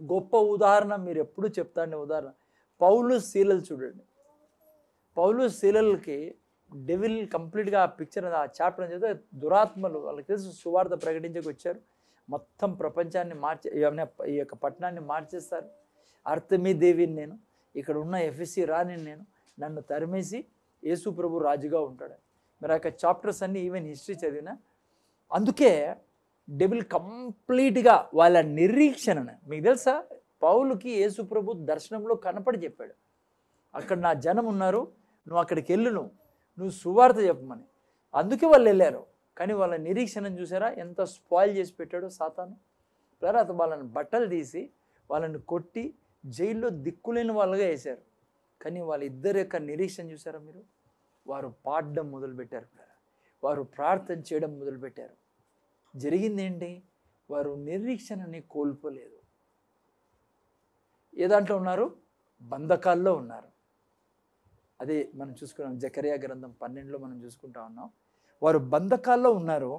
గొప్ప ఉదాహరణ మీరు ఎప్పుడు చెప్తాండే ఉదాహరణ పౌలు శీలలు చూడండి. పౌలు శీలలకి డెవిల్ కంప్లీట్గా ఆ పిక్చర్, ఆ చాప్టర్ చదివితే దురాత్మలు వాళ్ళకి తెలుసు సువార్త ప్రకటించక వచ్చారు, మొత్తం ప్రపంచాన్ని ఈ యొక్క పట్టణాన్ని మార్చేస్తారు. అర్తమీ దేవిని నేను, ఇక్కడ ఉన్న ఎఫ్ఎస్సి రాని నేను, నన్ను తరిమేసి యేసు ప్రభు రాజుగా ఉంటాడు. మరి ఆ యొక్క చాప్టర్స్ అన్నీ ఈవెన్ హిస్టరీ చదివినా. అందుకే డెవిల్ కంప్లీట్గా వాళ్ళ నిరీక్షణను, మీకు తెలుసా పౌలుకి యేసు ప్రభు దర్శనంలో కనపడి చెప్పాడు, అక్కడ నా జనం ఉన్నారు, నువ్వు అక్కడికి వెళ్ళు, నువ్వు సువార్త చెప్పమని. అందుకే వాళ్ళు వెళ్ళారు. కానీ వాళ్ళ నిరీక్షణను చూసారా ఎంత స్పాయిల్ చేసి పెట్టాడో సాతాను. తర్వాత వాళ్ళని బట్టలు తీసి వాళ్ళని కొట్టి జైల్లో దిక్కులేని వాళ్ళగా వేశారు. కానీ వాళ్ళిద్దరి యొక్క నిరీక్షణ చూసారా మీరు? వారు పాడడం మొదలుపెట్టారు, వారు ప్రార్థన చేయడం మొదలుపెట్టారు. జరిగింది ఏంటి? వారు నిరీక్షణని కోల్పోలేదు. ఏ దాంట్లో ఉన్నారు? బంధకాల్లో ఉన్నారు. అదే మనం చూసుకున్నాం, జకర్యా గ్రంథం 12లో మనం చూసుకుంటా ఉన్నాం. వారు బంధకాల్లో ఉన్నారు,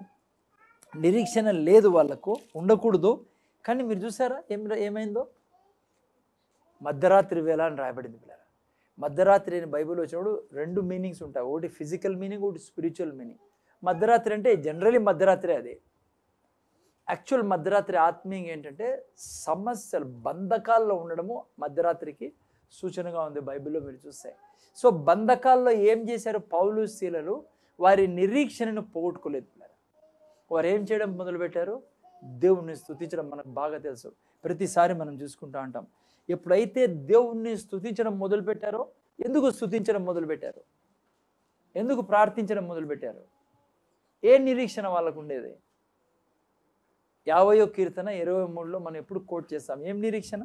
నిరీక్షణ లేదు, వాళ్ళకు ఉండకూడదు. కానీ మీరు చూసారా ఏమైందో? మధ్యరాత్రి వేళ అని రాయబడింది పిల్లరా. మధ్యరాత్రి అని బైబిల్ వచ్చినప్పుడు 2 మీనింగ్స్ ఉంటాయి, ఒకటి ఫిజికల్ మీనింగ్, ఒకటి స్పిరిచువల్ మీనింగ్. మధ్యరాత్రి అంటే జనరలీ మధ్యరాత్రి, అదే యాక్చువల్ మధ్యరాత్రి ఆత్మీయంగా ఏంటంటే సమస్యలు, బంధకాల్లో ఉండడము మధ్యరాత్రికి సూచనగా ఉంది బైబిల్లో మీరు చూస్తే. సో బంధకాల్లో ఏం చేశారు పౌలు శీలలు? వారి నిరీక్షణను పోగొట్టుకోలేదు. వారు ఏం చేయడం మొదలుపెట్టారు? దేవుణ్ణి స్తుతించడం. మనకు బాగా తెలుసు, ప్రతిసారి మనం చూసుకుంటూ ఉంటాం. ఎప్పుడైతే దేవుణ్ణి స్తుతించడం మొదలుపెట్టారో, ఎందుకు స్తుతించడం మొదలుపెట్టారు? ఎందుకు ప్రార్థించడం మొదలుపెట్టారు? ఏ నిరీక్షణ వాళ్ళకు ఉండేది? 50వ కీర్తన 23లో మనం ఎప్పుడు కోట్ చేస్తాం. ఏం నిరీక్షణ?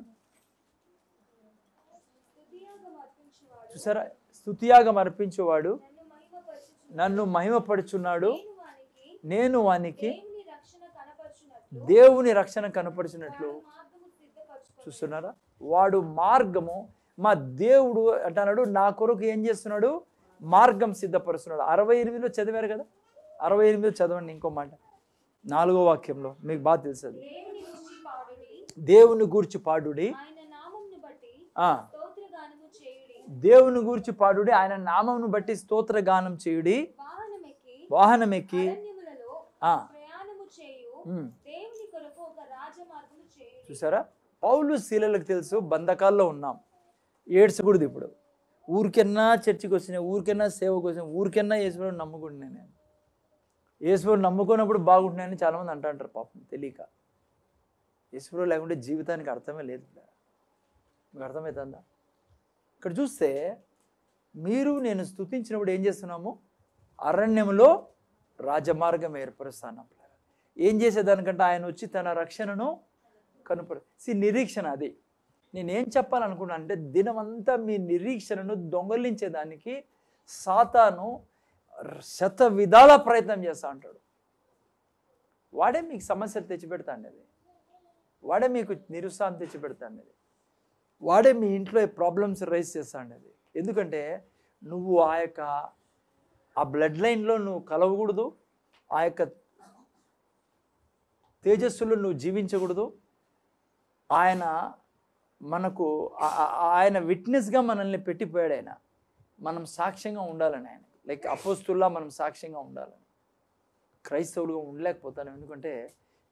చూసారా? స్తుతియాగం అర్పించేవాడు నన్ను మహిమపరుచున్నాడు, నేను వానికి దేవుని రక్షణ కనపరిచినట్లు. చూస్తున్నారా? వాడు మార్గము, మా దేవుడు అంటున్నాడు, నా కొరకు ఏం చేస్తున్నాడు? మార్గం సిద్ధపరుస్తున్నాడు. 68లో చదివారు కదా, 68 చదవండి ఇంకో మాట, 4వ వాక్యంలో మీకు బాగా తెలుసు. దేవుని గూర్చి పాడుడి, దేవుని గూర్చి పాడుడి, ఆయన నామమును బట్టి స్తోత్ర గానం చేయుడి, వాహనమెక్కి చూసారా? పౌలు శీలలకు తెలుసు బంధకాల్లో ఉన్నాం, ఏడ్చకూడదు. ఇప్పుడు ఊరికన్నా చర్చికి వచ్చిన, ఊరికన్నా సేవకు వచ్చిన, ఊరికన్నా యేసుని నమ్ముకుంటున్నాను నేను. యేసుని నమ్ముకున్నప్పుడు బాగుంటున్నాయని చాలామంది అంటారు పాపం తెలియక. యేసు లేకుంటే జీవితానికి అర్థమే లేదు. మీకు అర్థమవుతుందా? ఇక్కడ చూస్తే మీరు నేను స్తుతించినప్పుడు ఏం చేస్తున్నాము? అరణ్యంలో రాజమార్గం ఏర్పరుస్తాను. ఏం చేసేదానికంటే ఆయన వచ్చి తన రక్షణను నిరీక్షణ. అది నేనేం చెప్పాలనుకున్నాను అంటే, దినమంతా మీ నిరీక్షణను దొంగలించేదానికి సాతాను శత విధాల ప్రయత్నం చేస్తూ ఉంటాడు. వాడే మీకు సమస్యలు తెచ్చిపెడతా ఉండేది, వాడే మీకు నిరుత్సాహం తెచ్చిపెడతా ఉండేది, వాడే మీ ఇంట్లో ప్రాబ్లమ్స్ రైజ్ చేస్తా ఉండేది. ఎందుకంటే నువ్వు ఆ బ్లడ్ లైన్లో నువ్వు కలవకూడదు, ఆ యొక్క తేజస్సులో నువ్వు జీవించకూడదు. ఆయన విట్నెస్గా మనల్ని పెట్టిపోయాడు. ఆయన మనం సాక్ష్యంగా ఉండాలని, ఆయన లైక్ అపోస్తుల్లా మనం సాక్ష్యంగా ఉండాలని. క్రైస్తవులుగా ఉండలేకపోతాను, ఎందుకంటే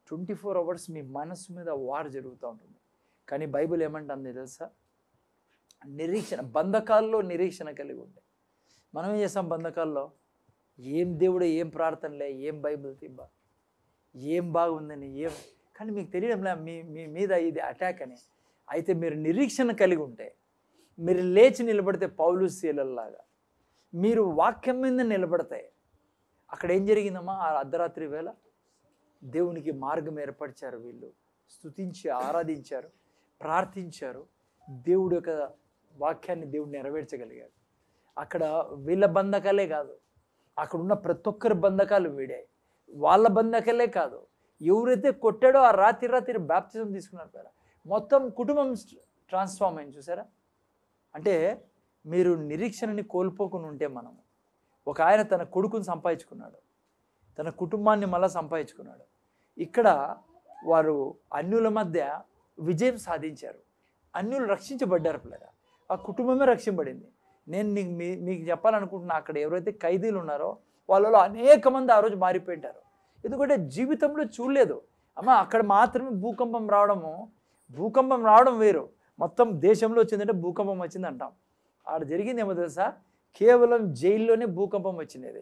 24 hours మీ మనస్సు మీద వార్ జరుగుతూ ఉంటుంది. కానీ బైబిల్ ఏమంటుంది తెలుసా? నిరీక్షణ, బంధకాల్లో నిరీక్షణ కలిగి ఉండే. మనం ఏం చేస్తాం బంధకాల్లో? ఏం దేవుడు, ఏం ప్రార్థనలే, ఏం బైబిల్ తిబ్బా, ఏం బాగుందని, కానీ మీకు తెలియడంలే మీ మీద ఇది అటాక్ అని. అయితే మీరు నిరీక్షణ కలిగి ఉంటే, మీరు లేచి నిలబడితే పౌలు శీలల్లాగా మీరు వాక్యం మీద నిలబడతాయి. అక్కడ ఏం జరిగిందమ్మా? ఆ అర్ధరాత్రి వేళ దేవునికి మార్గం ఏర్పరిచారు. వీళ్ళు స్తుతించి ఆరాధించారు, ప్రార్థించారు, దేవుడి యొక్క వాక్యాన్ని దేవుడు నెరవేర్చగలిగాడు. అక్కడ వీళ్ళ బంధకాలే కాదు, అక్కడ ఉన్న ప్రతి ఒక్కరి బంధకాలు వీడాయి. వాళ్ళ బంధకాలే కాదు, ఎవరైతే కొట్టాడో ఆ రాత్రి బాప్తిజం తీసుకున్నారు కదా, మొత్తం కుటుంబం ట్రాన్స్ఫార్మ్ అయింది. చూసారా? అంటే మీరు నిరీక్షణని కోల్పోకుండా ఉంటే, మనము ఒక ఆయన తన కొడుకుని సంపాదించుకున్నాడు, తన కుటుంబాన్ని మళ్ళీ సంపాదించుకున్నాడు. ఇక్కడ వారు అన్యుల మధ్య విజయం సాధించారు, అన్యులు రక్షించబడ్డారు పిల్లగా, ఆ కుటుంబమే రక్షింపబడింది. నేను మీకు చెప్పాలనుకుంటున్నా, అక్కడ ఎవరైతే ఖైదీలు ఉన్నారో వాళ్ళలో అనేక మంది ఆ రోజు మారిపోయింటారు. ఎందుకంటే జీవితంలో చూడలేదు. అమ్మ అక్కడ మాత్రమే భూకంపం రావడం వేరు, మొత్తం దేశంలో వచ్చిందంటే భూకంపం వచ్చింది అంటాం. ఆడ జరిగింది ఏమో తెలుసా? కేవలం జైల్లోనే భూకంపం వచ్చినది.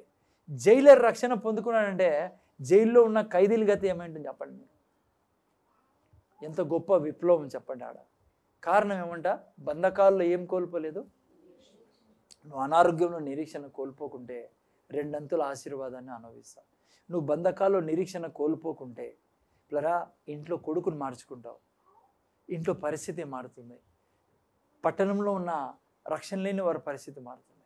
జైలర్ రక్షణ పొందుకున్నాడంటే జైల్లో ఉన్న ఖైదీల గతి ఏమైంటుంది చెప్పండి మీరు? ఎంత గొప్ప విప్లవం చెప్పండి. ఆడ కారణం ఏమంట? బంధకాల్లో ఏం కోల్పోలేదు? నువ్వు అనారోగ్యంలో నిరీక్షణ కోల్పోకుంటే 2 అంతుల ఆశీర్వాదాన్ని అనుభవిస్తావు. నువ్వు బంధకాల్లో నిరీక్షణ కోల్పోకుంటే పిల్లరా ఇంట్లో కొడుకుని మార్చుకుంటావు, ఇంట్లో పరిస్థితి మారుతుంది, పట్టణంలో ఉన్న రక్షణ లేని వారి పరిస్థితి మారుతుంది.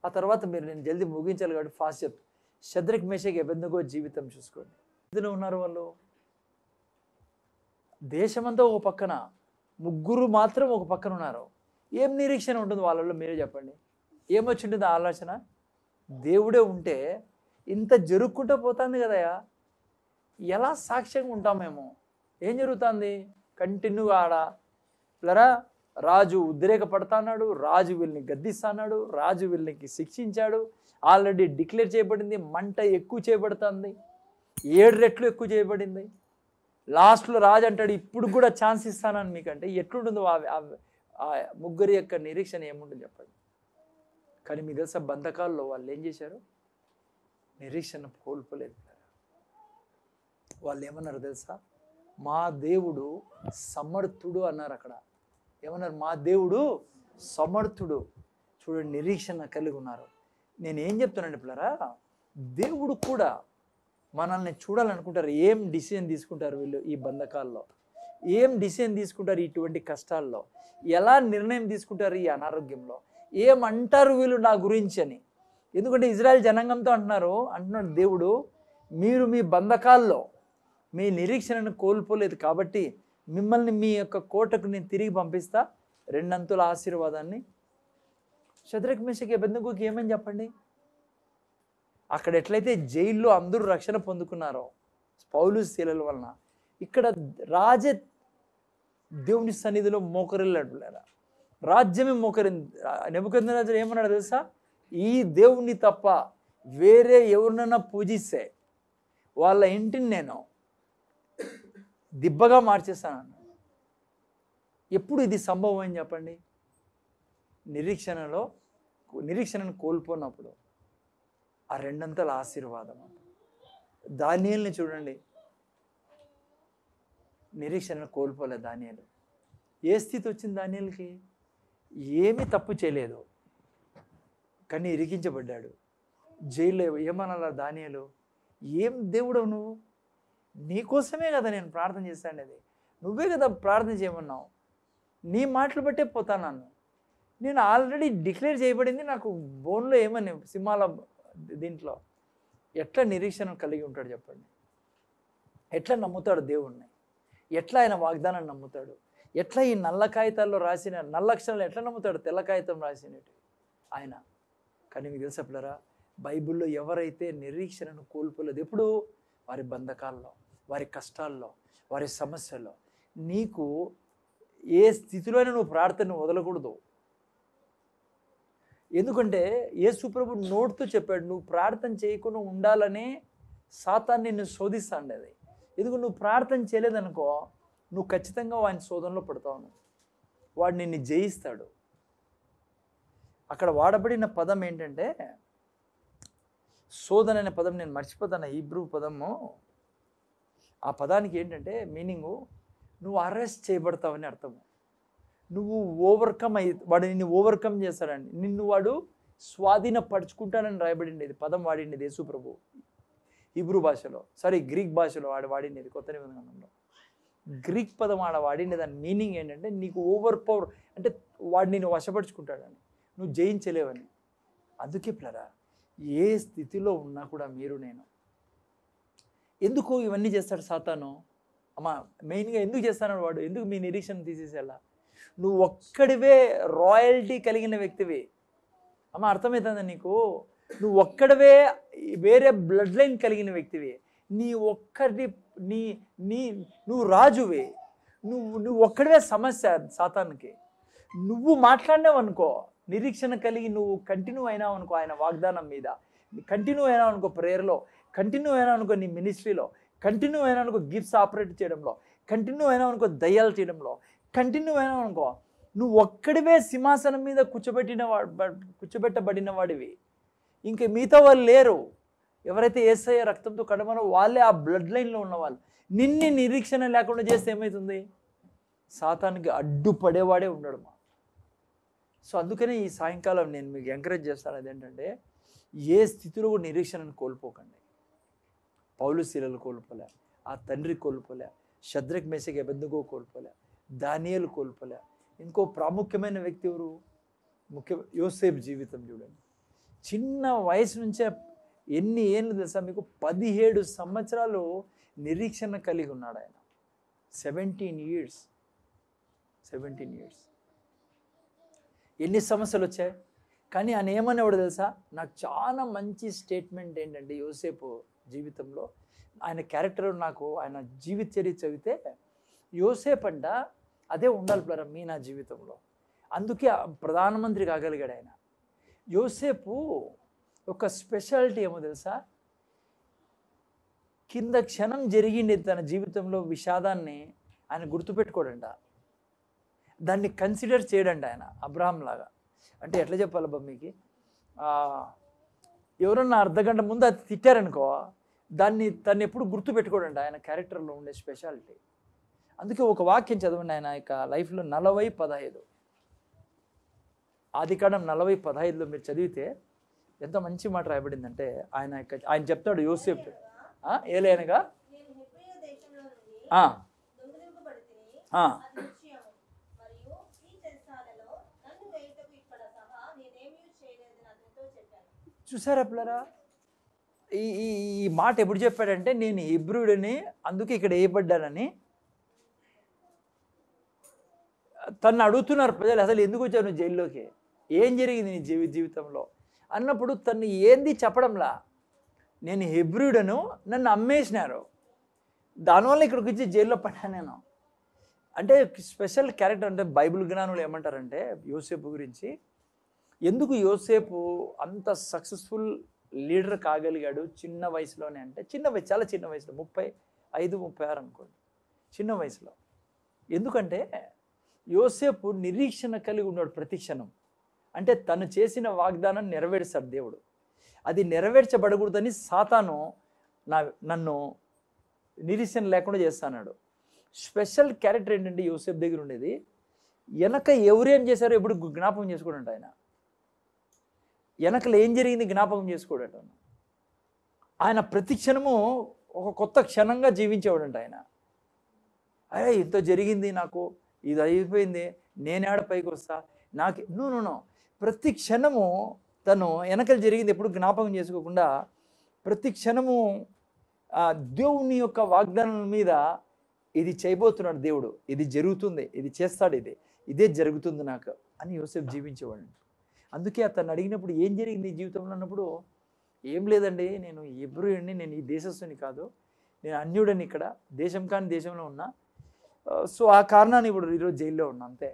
ఆ తర్వాత నేను జల్దీ ముగించాలి కాబట్టి ఫాస్ట్ చెప్తాను. షద్రక్ మేషక్ అబేద్నెగో జీవితం చూసుకోండి. ఇందులో ఉన్నారు వాళ్ళు, దేశమంతా ఒక పక్కన, 3 మాత్రం ఒక పక్కన ఉన్నారు. ఏం నిరీక్షణ ఉంటుంది వాళ్ళలో? మీరే చెప్పండి. ఏమొచ్చి ఉంటుంది ఆలోచన? దేవుడే ఉంటే ఇంత జరుక్కుంటూ పోతుంది కదయా, ఎలా సాక్ష్యంగా ఉంటామేమో. ఏం జరుగుతుంది? కంటిన్యూగా పిల్లరా రాజు ఉద్రేకపడతాడు, రాజు వీళ్ళని గద్దిస్తాడు, రాజు వీళ్ళకి శిక్షించాడు, ఆల్రెడీ డిక్లేర్ చేయబడింది, మంట ఎక్కువ చేయబడుతుంది, 7 రెట్లు ఎక్కువ చేయబడింది. లాస్ట్లో రాజు అంటాడు ఇప్పుడు కూడా ఛాన్స్ ఇస్తానని. మీకంటే ఎట్లుంటుందో ఆ 3 యొక్క నిరీక్షణ ఏముంటుంది చెప్పండి. కానీ మీకు తెలుసా బంధకాల్లో వాళ్ళు ఏం చేశారు? నిరీక్షణ కోల్పోలేదు. వాళ్ళు ఏమన్నారు తెలుసా? మా దేవుడు సమర్థుడు అన్నారు. అక్కడ ఏమన్నారు? మా దేవుడు సమర్థుడు. చూడండి, నిరీక్షణ కలిగి ఉన్నారు. నేను ఏం చెప్తున్నాను పిల్లరా, దేవుడు కూడా మనల్ని చూడాలనుకుంటారు. ఏం డిసిజన్ తీసుకుంటారు వీళ్ళు ఈ బంధకాల్లో? ఏం డిసిజన్ తీసుకుంటారు ఇటువంటి కష్టాల్లో? ఎలా నిర్ణయం తీసుకుంటారు ఈ అనారోగ్యంలో? ఏమంటారు వీళ్ళు నా గురించి అని? ఎందుకంటే ఇజ్రాయెల్ జనాంగంతో అంటున్నాడు దేవుడు, మీరు మీ బంధకాల్లో మీ నిరీక్షణను కోల్పోలేదు కాబట్టి మిమ్మల్ని మీ యొక్క కోటకు నేను తిరిగి పంపిస్తా 2 అంతుల ఆశీర్వాదాన్ని. షద్రక్ మేషక్ అబేద్నెగోకి ఏమని చెప్పండి? అక్కడ ఎట్లయితే జైల్లో అందరూ రక్షణ పొందుకున్నారో పౌలు శీలల వలన, ఇక్కడ రాజే దేవుని సన్నిధిలో మోకరిల్లాడు. రాజ్యమే మోకరింది. నెబుకద్నెజరు ఏమన్నాడు తెలుసా? ఈ దేవుణ్ణి తప్ప వేరే ఎవరినైనా పూజిస్తే వాళ్ళ ఇంటిని నేను దిబ్బగా మార్చేస్తాను. ఎప్పుడు ఇది సంభవం అని చెప్పండి? నిరీక్షణను కోల్పోయినప్పుడు ఆ 2 అంతల ఆశీర్వాదం. దానియేలుని చూడండి, నిరీక్షణను కోల్పోలేదు దానియేలు. ఏ స్థితి వచ్చింది దానియేలుకి? ఏమీ తప్పు చేయలేదు కానీ ఇరికించబడ్డాడు జైల్లో. ఏమనాలా దానియేలు? ఏం దేవుడవు నువ్వు? నీకోసమే కదా నేను ప్రార్థన చేస్తానేది, నువ్వే కదా ప్రార్థన చేయమన్నావు, నీ మాటలు బట్టే పోతాను. నేను ఆల్రెడీ డిక్లేర్ చేయబడింది నాకు బోన్లో ఏమని సింహాల దీంట్లో. ఎట్లా నిరీక్షణ కలిగి ఉంటాడు చెప్పండి? ఎట్లా నమ్ముతాడు దేవుణ్ణి? ఎట్లా ఆయన వాగ్దానాన్ని నమ్ముతాడు? ఎట్లా ఈ నల్ల కాగితాల్లో రాసిన నల్ల అక్షరాలు ఎట్లా నమ్ముతాడు? తెల్ల కాగితం రాసినట్టు ఆయన. కానీ మీకు తెలుసా పిల్లరా, బైబిల్లో ఎవరైతే నిరీక్షణను కోల్పోలేదు, ఎప్పుడు వారి బంధకాల్లో, వారి కష్టాల్లో, వారి సమస్యల్లో, నీకు ఏ స్థితిలోనే నువ్వు ప్రార్థన వదలకూడదు. ఎందుకంటే యేసు ప్రభు నోటితో చెప్పాడు, నువ్వు ప్రార్థన చేయకుండా ఉండాలనే సాతాన్ని నిన్ను శోధిస్తాండి. అది ఎందుకు నువ్వు ప్రార్థన చేయలేదనుకో, నువ్వు ఖచ్చితంగా వాని శోధనలో పడతావు, వాడు నిన్ను జయిస్తాడు. అక్కడ వాడబడిన పదం ఏంటంటే శోధన అనే పదం, నేను మర్చిపోతాను హీబ్రూ పదము. ఆ పదానికి ఏంటంటే మీనింగు నువ్వు అరెస్ట్ చేయబడతావని అర్థము. నువ్వు ఓవర్కమ్ వాడు నిన్ను ఓవర్కమ్ చేస్తాడండి, నిన్ను వాడు స్వాధీనపరుచుకుంటాడని రాయబడిండేది పదం వాడిండేది యేసు ప్రభు హీబ్రూ భాషలో, గ్రీక్ భాషలో వాడిండేది కొత్త నిబంధనలో. గ్రీక్ పదం వాడిండే దాని మీనింగ్ ఏంటంటే నీకు ఓవర్ పవర్, అంటే వాడు నిన్ను వశపరుచుకుంటాడని, నువ్వు జయించలేవని. అందుకే పిల్లరా, ఏ స్థితిలో ఉన్నా కూడా మీరు నేను ఎందుకు ఇవన్నీ చేస్తాడు సాతాను? అమ్మా మెయిన్గా ఎందుకు చేస్తాడు వాడు? ఎందుకు మీ నిరీక్షణ తీసేసేలా? నువ్వు ఒక్కడివే రాయల్టీ కలిగిన వ్యక్తివి. అమ్మ అర్థమవుతుందా నీకు? నువ్వు ఒక్కడివే వేరే బ్లడ్ లైన్ కలిగిన వ్యక్తివి. నువ్వు రాజువే. నువ్వు ఒక్కడివే సమస్య సాతానికి. నువ్వు మాట్లాడినావు అనుకో, నిరీక్షణ కలిగి నువ్వు కంటిన్యూ అయినావు అనుకో ఆయన వాగ్దానం మీద, కంటిన్యూ అయినావు అనుకో ప్రేయర్లో, కంటిన్యూ అయినావు అనుకో నీ మినిస్ట్రీలో, కంటిన్యూ అయినావు అనుకో గిఫ్ట్స్ ఆపరేట్ చేయడంలో, కంటిన్యూ అయినావు అనుకో దయ్యాలు చేయడంలో, కంటిన్యూ అయినావు అనుకో, నువ్వు ఒక్కడివే సింహాసనం మీద కూర్చోబెట్టబడిన వాడివి. ఇంక మిగతా వాళ్ళు లేరు. ఎవరైతే యేసయ్య రక్తంతో కడమనో వాళ్ళే ఆ బ్లడ్ లైన్లో ఉన్నవాళ్ళు. నిన్ను నిరీక్షణ లేకుండా చేస్తే ఏమవుతుంది? సాతానికి అడ్డుపడేవాడే ఉండడు మా. సో అందుకనే ఈ సాయంకాలం నేను మీకు ఎంకరేజ్ చేస్తాను, అదేంటంటే ఏ స్థితిలో కూడా నిరీక్షణను కోల్పోకండి. పౌలు శీలలు కోల్పోలే, ఆ తండ్రి కోల్పోలే, షద్రక్ మెషక్ అబేద్నెగో కోల్పోలే, దానియేలు కోల్పోలే. ఇంకో ప్రాముఖ్యమైన వ్యక్తి ఎవరు? యోసేపు జీవితం చూడండి. చిన్న వయసు నుంచే ఎన్ని ఏళ్ళు తెలుసా మీకు? 17 సంవత్సరాలు నిరీక్షణ కలిగి ఉన్నాడు ఆయన. 17 years. ఎన్ని సమస్యలు వచ్చాయి, కానీ ఆయన ఏమనేవాడు తెలుసా? నాకు చాలా మంచి స్టేట్మెంట్ ఏంటంటే యోసేపు జీవితంలో ఆయన క్యారెక్టర్, నాకు ఆయన జీవిత చరిత్ర చదివితే యోసేపు అంట అదే ఉండాలి ప్లరా మీ నా జీవితంలో. అందుకే ప్రధానమంత్రి కాగలిగాడు ఆయన. యోసేపు ఒక స్పెషాలిటీ ఏమో తెలుసా? కింద క్షణం జరిగింది తన జీవితంలో విషాదాన్ని ఆయన గుర్తుపెట్టుకోడంట, దాన్ని కన్సిడర్ చేయడండి ఆయన అబ్రహాం లాగా. అంటే ఎట్లా చెప్పాలబ్బా మీకు, ఎవరన్నా అర్ధగంట ముందు అది తిట్టారనుకో తను ఎప్పుడు గుర్తుపెట్టుకోడండి ఆయన క్యారెక్టర్లో ఉండే స్పెషాలిటీ. అందుకే ఒక వాక్యం చదవండి ఆయన యొక్క లైఫ్లో 40:15, ఆదికాండం 40:15లో మీరు చదివితే ఎంత మంచి మాట రాయబడిందంటే ఆయన చెప్తాడు యోసేపు ఏలైనగా చూసారా పిల్లరా? ఈ ఈ మాట ఎప్పుడు చెప్పాడంటే నేను హెబ్రీయుడిని, అందుకే ఇక్కడ వేయబడ్డానని. తను అడుగుతున్నారు ప్రజలు, అసలు ఎందుకు వచ్చావు నువ్వు జైల్లోకి, ఏం జరిగింది నీ జీవితంలో అన్నప్పుడు తను ఏంది చెప్పడంలా, నేను హెబ్రీయుడను, నన్ను అమ్మేసినారు, దానివల్ల ఇక్కడికి వచ్చి జైల్లో పడ్డాను నేను. అంటే స్పెషల్ క్యారెక్టర్. అంటే బైబిల్ జ్ఞానులు ఏమంటారంటే యోసేపు గురించి, ఎందుకు యోసేపు అంత సక్సెస్ఫుల్ లీడర్ కాగలిగాడు చిన్న వయసులోనే అంటే, చాలా చిన్న వయసులో 35-36 అనుకోండి, చిన్న వయసులో. ఎందుకంటే యోసేపు నిరీక్షణ కలిగి ఉన్నాడు ప్రతి క్షణం. అంటే తను చేసిన వాగ్దానం నెరవేర్చాడు దేవుడు. అది నెరవేర్చబడకూడదని సాతాను నన్ను నిరీక్షణ లేకుండా చేస్తాడు. స్పెషల్ క్యారెక్టర్ ఏంటంటే యోసేపు దగ్గర ఉండేది, వెనక ఎవరేం చేశారో ఎప్పుడు జ్ఞాపకం చేసుకోడంట ఆయన. వెనకలు ఏం జరిగింది జ్ఞాపకం చేసుకోడట ఆయన. ప్రతి క్షణము ఒక కొత్త క్షణంగా జీవించేవాడంట ఆయన. అరే ఇంత జరిగింది, నాకు ఇది అయిపోయింది, నేనేడ పైకి వస్తా, నో. ప్రతి క్షణము తను వెనకలు జరిగింది ఎప్పుడు జ్ఞాపకం చేసుకోకుండా ప్రతి క్షణము దేవుని యొక్క వాగ్దానం మీద ఇది చేయబోతున్నాడు దేవుడు, ఇది జరుగుతుంది, ఇది చేస్తాడు, ఇదే జరుగుతుంది నాకు అని యోసేపు జీవించేవాడు. అందుకే అతను అడిగినప్పుడు ఏం జరిగింది ఈ జీవితంలో అన్నప్పుడు, ఏం లేదండి, నేను హెబ్రీయుడిని, నేను ఈ దేశస్తుని కాదు, నేను అన్యుడని, ఇక్కడ దేశం కాని దేశంలో ఉన్నా, సో ఆ కారణాన్ని ఇప్పుడు ఈరోజు జైల్లో ఉన్నా అంతే.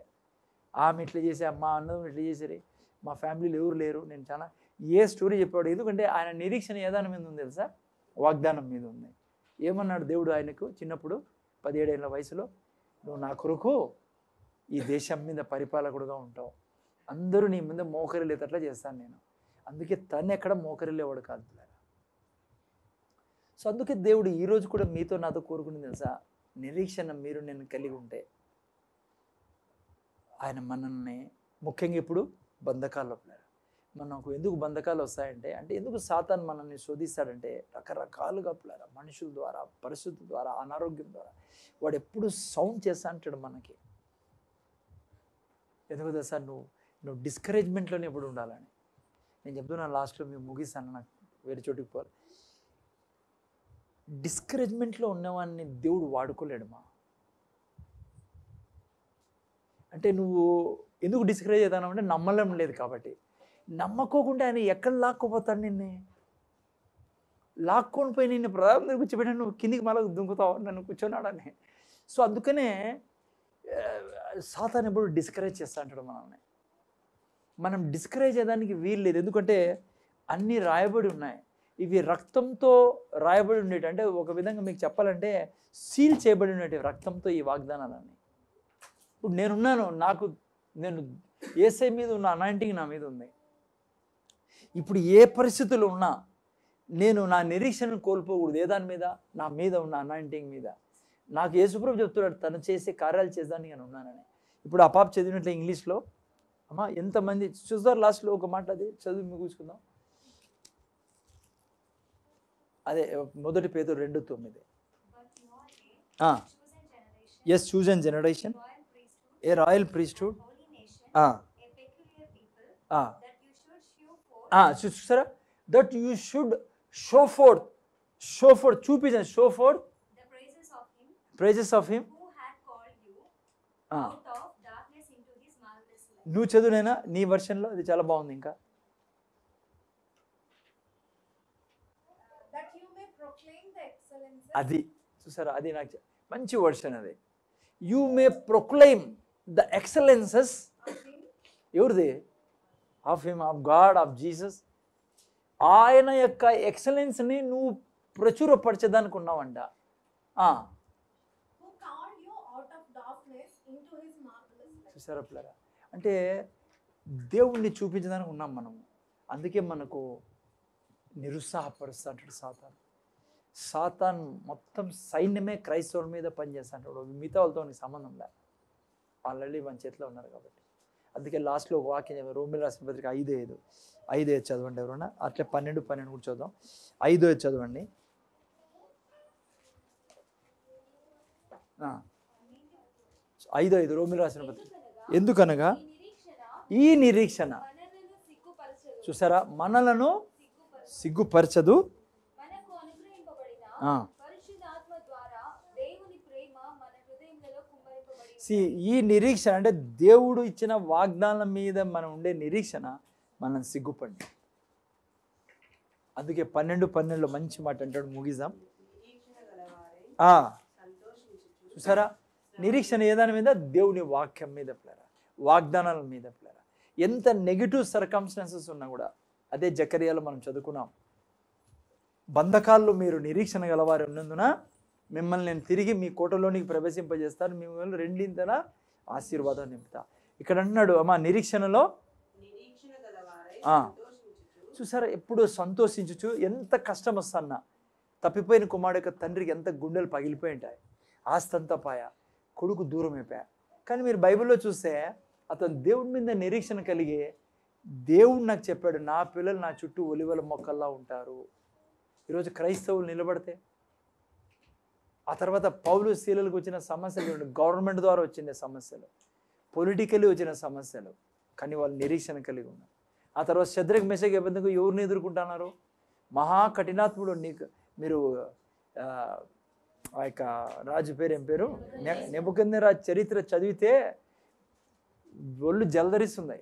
ఆమె ఇట్లా చేసి, మా అన్నదం ఇట్లా చేసేది, మా ఫ్యామిలీలో ఎవరు లేరు, నేను చాలా ఏ స్టోరీ చెప్పాడు. ఎందుకంటే ఆయన నిరీక్షణ ఏదాని మీద ఉంది తెలుసా? వాగ్దానం మీద ఉంది. ఏమన్నాడు దేవుడు ఆయనకు చిన్నప్పుడు 17 ఏళ్ల వయసులో, నువ్వు నా కొరకు ఈ దేశం మీద పరిపాలకుడుగా ఉంటావు, అందరూ నీ మీద మోకరిల్లేటట్లా చేస్తాను నేను. అందుకే తను ఎక్కడ మోకరిల్లేవాడు కాదు. సో అందుకే దేవుడు ఈరోజు కూడా మీతో నాతో కోరుకుని తెలుసా, నిరీక్షణ మీరు నేను కలిగి ఉంటే ఆయన మనల్ని, ముఖ్యంగా ఇప్పుడు బంధకాల్లో మనకు ఎందుకు బంధకాలు వస్తాయంటే, ఎందుకు సాతాను మనల్ని శోధిస్తాడంటే రకరకాలుగా మనుషుల ద్వారా, పరిస్థితుల ద్వారా, అనారోగ్యం ద్వారా వాడు ఎప్పుడు సౌండ్ చేస్తా అంటాడు మనకి. ఎందుకు తెలుసా, నువ్వు డిస్కరేజ్మెంట్లోనే ఎప్పుడు ఉండాలని. నేను చెప్తున్నాను, లాస్ట్లో మేము ముగిస్తాను, నాకు వేరే చోటుకి పోవాలి. డిస్కరేజ్మెంట్లో ఉన్నవాడిని దేవుడు వాడుకోలేడు మా. అంటే నువ్వు ఎందుకు డిస్కరేజ్ అవుతావు అంటే నమ్మలేం లేదు కాబట్టి. నమ్మకోకుండా ఆయన ఎక్కడ లాక్కోపోతాడు నిన్నే, లాక్కొని పోయి నిన్ను ప్రధాన దగ్గర కూర్చోబెట్టి నువ్వు కిందికి మళ్ళీ దుంకుతావు, నన్ను కూర్చోనాడని. సో అందుకనే సాతాను ఎప్పుడు డిస్కరేజ్ చేస్తా అంటాడు మనల్ని. మనం డిస్కరేజ్ అయ్యేదానికి వీలు లేదు, ఎందుకంటే అన్నీ రాయబడి ఉన్నాయి. ఇవి రక్తంతో రాయబడి ఉండేవి. అంటే ఒక విధంగా మీకు చెప్పాలంటే సీల్ చేయబడి ఉండేవి రక్తంతో ఈ వాగ్దానాలన్నీ. ఇప్పుడు నేనున్నాను, నేను యేసయ్య మీద ఉన్న అనాయింటింగ్ నా మీద ఉంది. ఇప్పుడు ఏ పరిస్థితులు ఉన్నా నేను నా నిరీక్షణను కోల్పోకూడదు. ఏ దాని మీద? నా మీద ఉన్న అనాయింటింగ్ మీద. నాకు యేసుప్రభు చెప్తున్నాడు తను చేసే కార్యాలు చేద్దానికి నేను ఉన్నానని. ఇప్పుడు ఆ పాప చదివినట్లే ఇంగ్లీష్లో, అమ్మా ఎంతమంది చూస్తారు లాస్ట్లో ఒక మాట, అది చదువు ముగించుకుందాం. అదే 1 పేతురు 2:9. Yes, chosen generation, a royal priesthood, చూసారా, that you should show forth చూపించండి, show forth praises of him. నువ్వు చదువునైనా నీ వర్షన్లో అది చాలా బాగుంది. ఇంకా అది చూసారా, అది నాకు మంచి వర్షన్. అది you may proclaim the excellences ఎవరిది? Of him, of God, of Jesus. ఆయన యొక్క ఎక్సలెన్స్ని నువ్వు ప్రచురపరచదానికి ఉన్నావంట. చూసారా పిల్లరా, అంటే దేవుణ్ణి చూపించడానికి ఉన్నాం మనము. అందుకే మనకు నిరుత్సాహపరుస్తా అంటాడు సాతాన్ మొత్తం సైన్యమే క్రైస్తవుల మీద పనిచేస్తాడు. మిగతా వాళ్ళతో నీకు సంబంధం లేదు, ఆల్రెడీ మన చేతిలో ఉన్నారు కాబట్టి. అందుకే లాస్ట్లో ఒక వాక్యం, రోమిల రాసిన పత్రిక 5:5 చదవండి ఎవరన్నా. అట్లే 12 కూడా చదువుదాం. 5 చదవండి. 5 రోమిల రాసిన పత్రిక. ఎందుకనగా ఈ నిరీక్షణ, చూసారా, మనలను సిగ్గుపరచదు. ఈ నిరీక్షణ అంటే దేవుడు ఇచ్చిన వాగ్దానం మీద మనం ఉండే నిరీక్షణ మనం సిగ్గుపడి. అందుకే 12:12 మంచి మాట అంటాడు, ముగిద్దాం. చూసారా, నిరీక్షణ ఏదాని మీద? దేవుని వాక్యం మీద ప్లేరా, వాగ్దానాల మీద ప్లేరా. ఎంత నెగిటివ్ సర్కమ్స్టాన్సెస్ ఉన్నా కూడా, అదే జకర్యాలో మనం చదువుకున్నాం, బంధకాల్లో మీరు నిరీక్షణ గలవారు ఉన్నందున మిమ్మల్ని నేను తిరిగి మీ కోటలోనికి ప్రవేశింపజేస్తాను, మిమ్మల్ని 2 ఆశీర్వాదం నింపుతా. ఇక్కడ అంటున్నాడు, అమ్మా నిరీక్షణలో చూసారా, ఎప్పుడు సంతోషించు. ఎంత కష్టం వస్తున్నా, తప్పిపోయిన కుమారుడు యొక్క తండ్రికి ఎంత గుండెలు పగిలిపోయి ఉంటాయి, ఆస్తంతా పాయ, కొడుకు దూరం అయిపోయా. కానీ మీరు బైబిల్లో చూస్తే అతను దేవుడి మీద నిరీక్షణ కలిగి, దేవుడు నాకు చెప్పాడు నా పిల్లలు నా చుట్టూ ఒలివల మొక్కల్లా ఉంటారు. ఈరోజు క్రైస్తవులు నిలబడితే, ఆ తర్వాత పౌలు శీలలకు వచ్చిన సమస్యలు, గవర్నమెంట్ ద్వారా వచ్చిన సమస్యలు, పొలిటికల్లీ వచ్చిన సమస్యలు, కానీ వాళ్ళు నిరీక్షణ కలిగి ఉన్నారు. ఆ తర్వాత శద్రక్ మెషక్ అబేద్నెగో ఎవరిని ఎదుర్కొంటున్నారు? మహా కఠినాత్ముడు. మీరు ఆ యొక్క రాజు పేరు ఏం పేరు, నెబుకద్నెజర్ చరిత్ర చదివితే ఒళ్ళు జలధరిస్తుంది.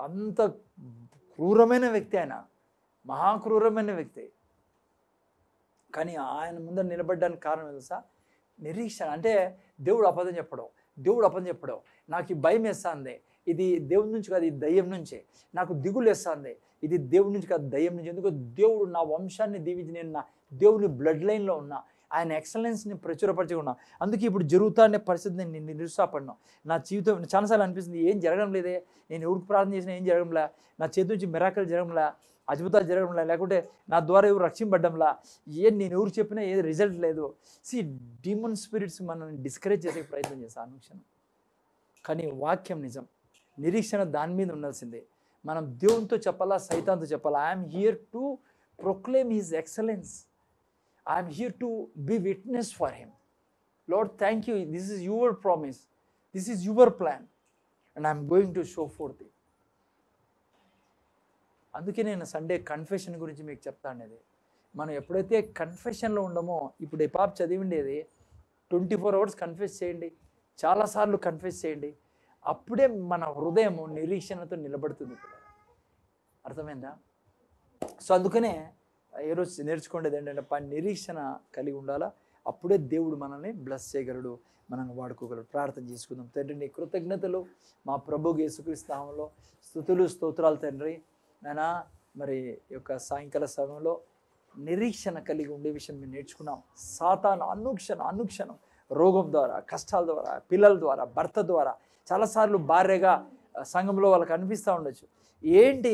అంత క్రూరమైన వ్యక్తి ఆయన, మహాక్రూరమైన వ్యక్తి. కానీ ఆయన ముందర నిలబడ్డానికి కారణం తెలుసా? నిరీక్షణ. అంటే దేవుడు అబద్ధం చెప్పడం. నాకు ఈ భయం వేస్తుంది, ఇది దేవుడి నుంచి కాదు, ఇది దయ్యం నుంచే. నాకు దిగులు వేస్తుంది, ఇది దేవుడి నుంచి కాదు, దయ్యం నుంచి. ఎందుకో దేవుడు నా వంశాన్ని దీవించి, నేను నా దేవుని బ్లడ్ లైన్లో ఉన్నా, ఆయన ఎక్సలెన్స్ని ప్రచురపరచుకున్నా. అందుకే ఇప్పుడు జరుగుతా అనే పరిస్థితి నేను నిరుత్సాహపడినా. నా జీవితం చాలాసార్లు అనిపిస్తుంది, ఏం జరగడం లేదే, నేను ఎవరికి ప్రార్థన చేసినా ఏం జరగడంలా, నా చేతి నుంచి మిరాకిల్ జరగడంలా, అద్భుతాలు జరగడంలా, లేకుంటే నా ద్వారా ఎవరు రక్షింపడ్డంలా, నేను ఎవరు చెప్పినా ఏది రిజల్ట్ లేదు. డీమన్ స్పిరిట్స్ మనల్ని డిస్కరేజ్ చేసే ప్రయత్నం చేస్తాను అనుక్షణం. కానీ వాక్యం నిజం, నిరీక్షణ దాని మీద ఉండాల్సిందే. మనం దేవునితో చెప్పాలా, సైతాన్తో చెప్పాలా? I'm here to proclaim his excellence. I'm here to be witness for him. Lord, thank you, this is your promise, this is your plan, and I'm going to show fourth it. అందుకే నేను Sunday confession గురించి మీకు చెప్తానేది. మనం ఎప్పుడైతే కన్ఫెషన్లో ఉండమో, ఇప్పుడు ఈ పాప చదివిండేది 24 hours confess చేయండి, చాలాసార్లు కన్ఫెస్ చేయండి, అప్పుడే మన హృదయం నిరీక్షణతో నిలబడుతుంది. అర్థమైందా? సో అందుకనే ఈరోజు నేర్చుకునేది ఏంటంటే నిరీక్షణ కలిగి ఉండాలా, అప్పుడే దేవుడు మనల్ని బ్లెస్ చేయగలడు, మనల్ని వాడుకోగలడు. ప్రార్థన చేసుకుందాం. తండ్రి, నీ కృతజ్ఞతలు మా ప్రభు యేసుక్రీస్తు నామములో స్తుతులు స్తోత్రాలు తండ్రి. నాయనా, మరి యొక్క సాయంకాల సమయంలో నిరీక్షణ కలిగి ఉండే విషయం మేము నేర్చుకున్నాం. సాతాను అనుక్షణం రోగం ద్వారా, కష్టాల ద్వారా, పిల్లల ద్వారా, భర్త ద్వారా, చాలాసార్లు భార్యగా సంఘంలో వాళ్ళకి అనిపిస్తూ ఉండొచ్చు, ఏంటి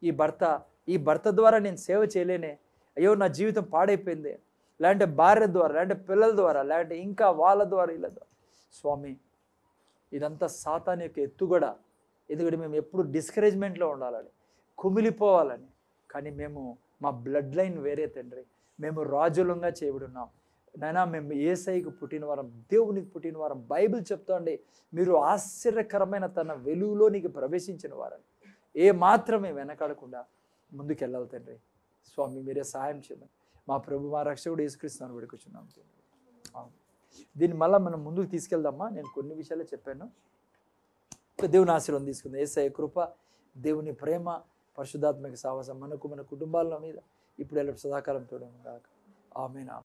ఈ భర్త ద్వారా నేను సేవ చేయలేనే, అయ్యో నా జీవితం పాడైపోయింది, లేదంటే భార్య ద్వారా, లేదంటే పిల్లల ద్వారా, లేదంటే ఇంకా వాళ్ళ ద్వారా వీళ్ళ ద్వారా. స్వామి, ఇదంతా సాతాను యొక్క ఎత్తుగడ. ఎందుకంటే మేము ఎప్పుడు డిస్కరేజ్మెంట్లో ఉండాలని, కుమిలిపోవాలని. కానీ మేము మా బ్లడ్ లైన్ వేరే తండ్రి. మేము రాజులంగా చేయబడి ఉన్నాం నాయనా. మేము యేసయ్యకు పుట్టిన వారం, దేవునికి పుట్టిన వారం. బైబిల్ చెప్తోండి, మీరు ఆశ్చర్యకరమైన తన వెలుగులోనికి ప్రవేశించిన వారని. ఏ మాత్రమే వెనకాడకుండా ముందుకెళ్ళాలి తండ్రి. స్వామి, మీరే సహాయం చేయమని మా ప్రభు, మా రక్షకుడు యేసుక్రీస్తుని వేడుకొచ్చున్నాం తండ్రి. దీన్ని మళ్ళీ మనం ముందుకు తీసుకెళ్దామా. నేను కొన్ని విషయాలే చెప్పాను. దేవుని ఆశీర్వాదం తీసుకుందాం. యేసయ్య కృప, దేవుని ప్రేమ, పరిశుద్ధాత్మక సావాసం మనకు, మన కుటుంబాల మీద ఇప్పుడు సదాకాలం తోడను గాక. ఆమేన్.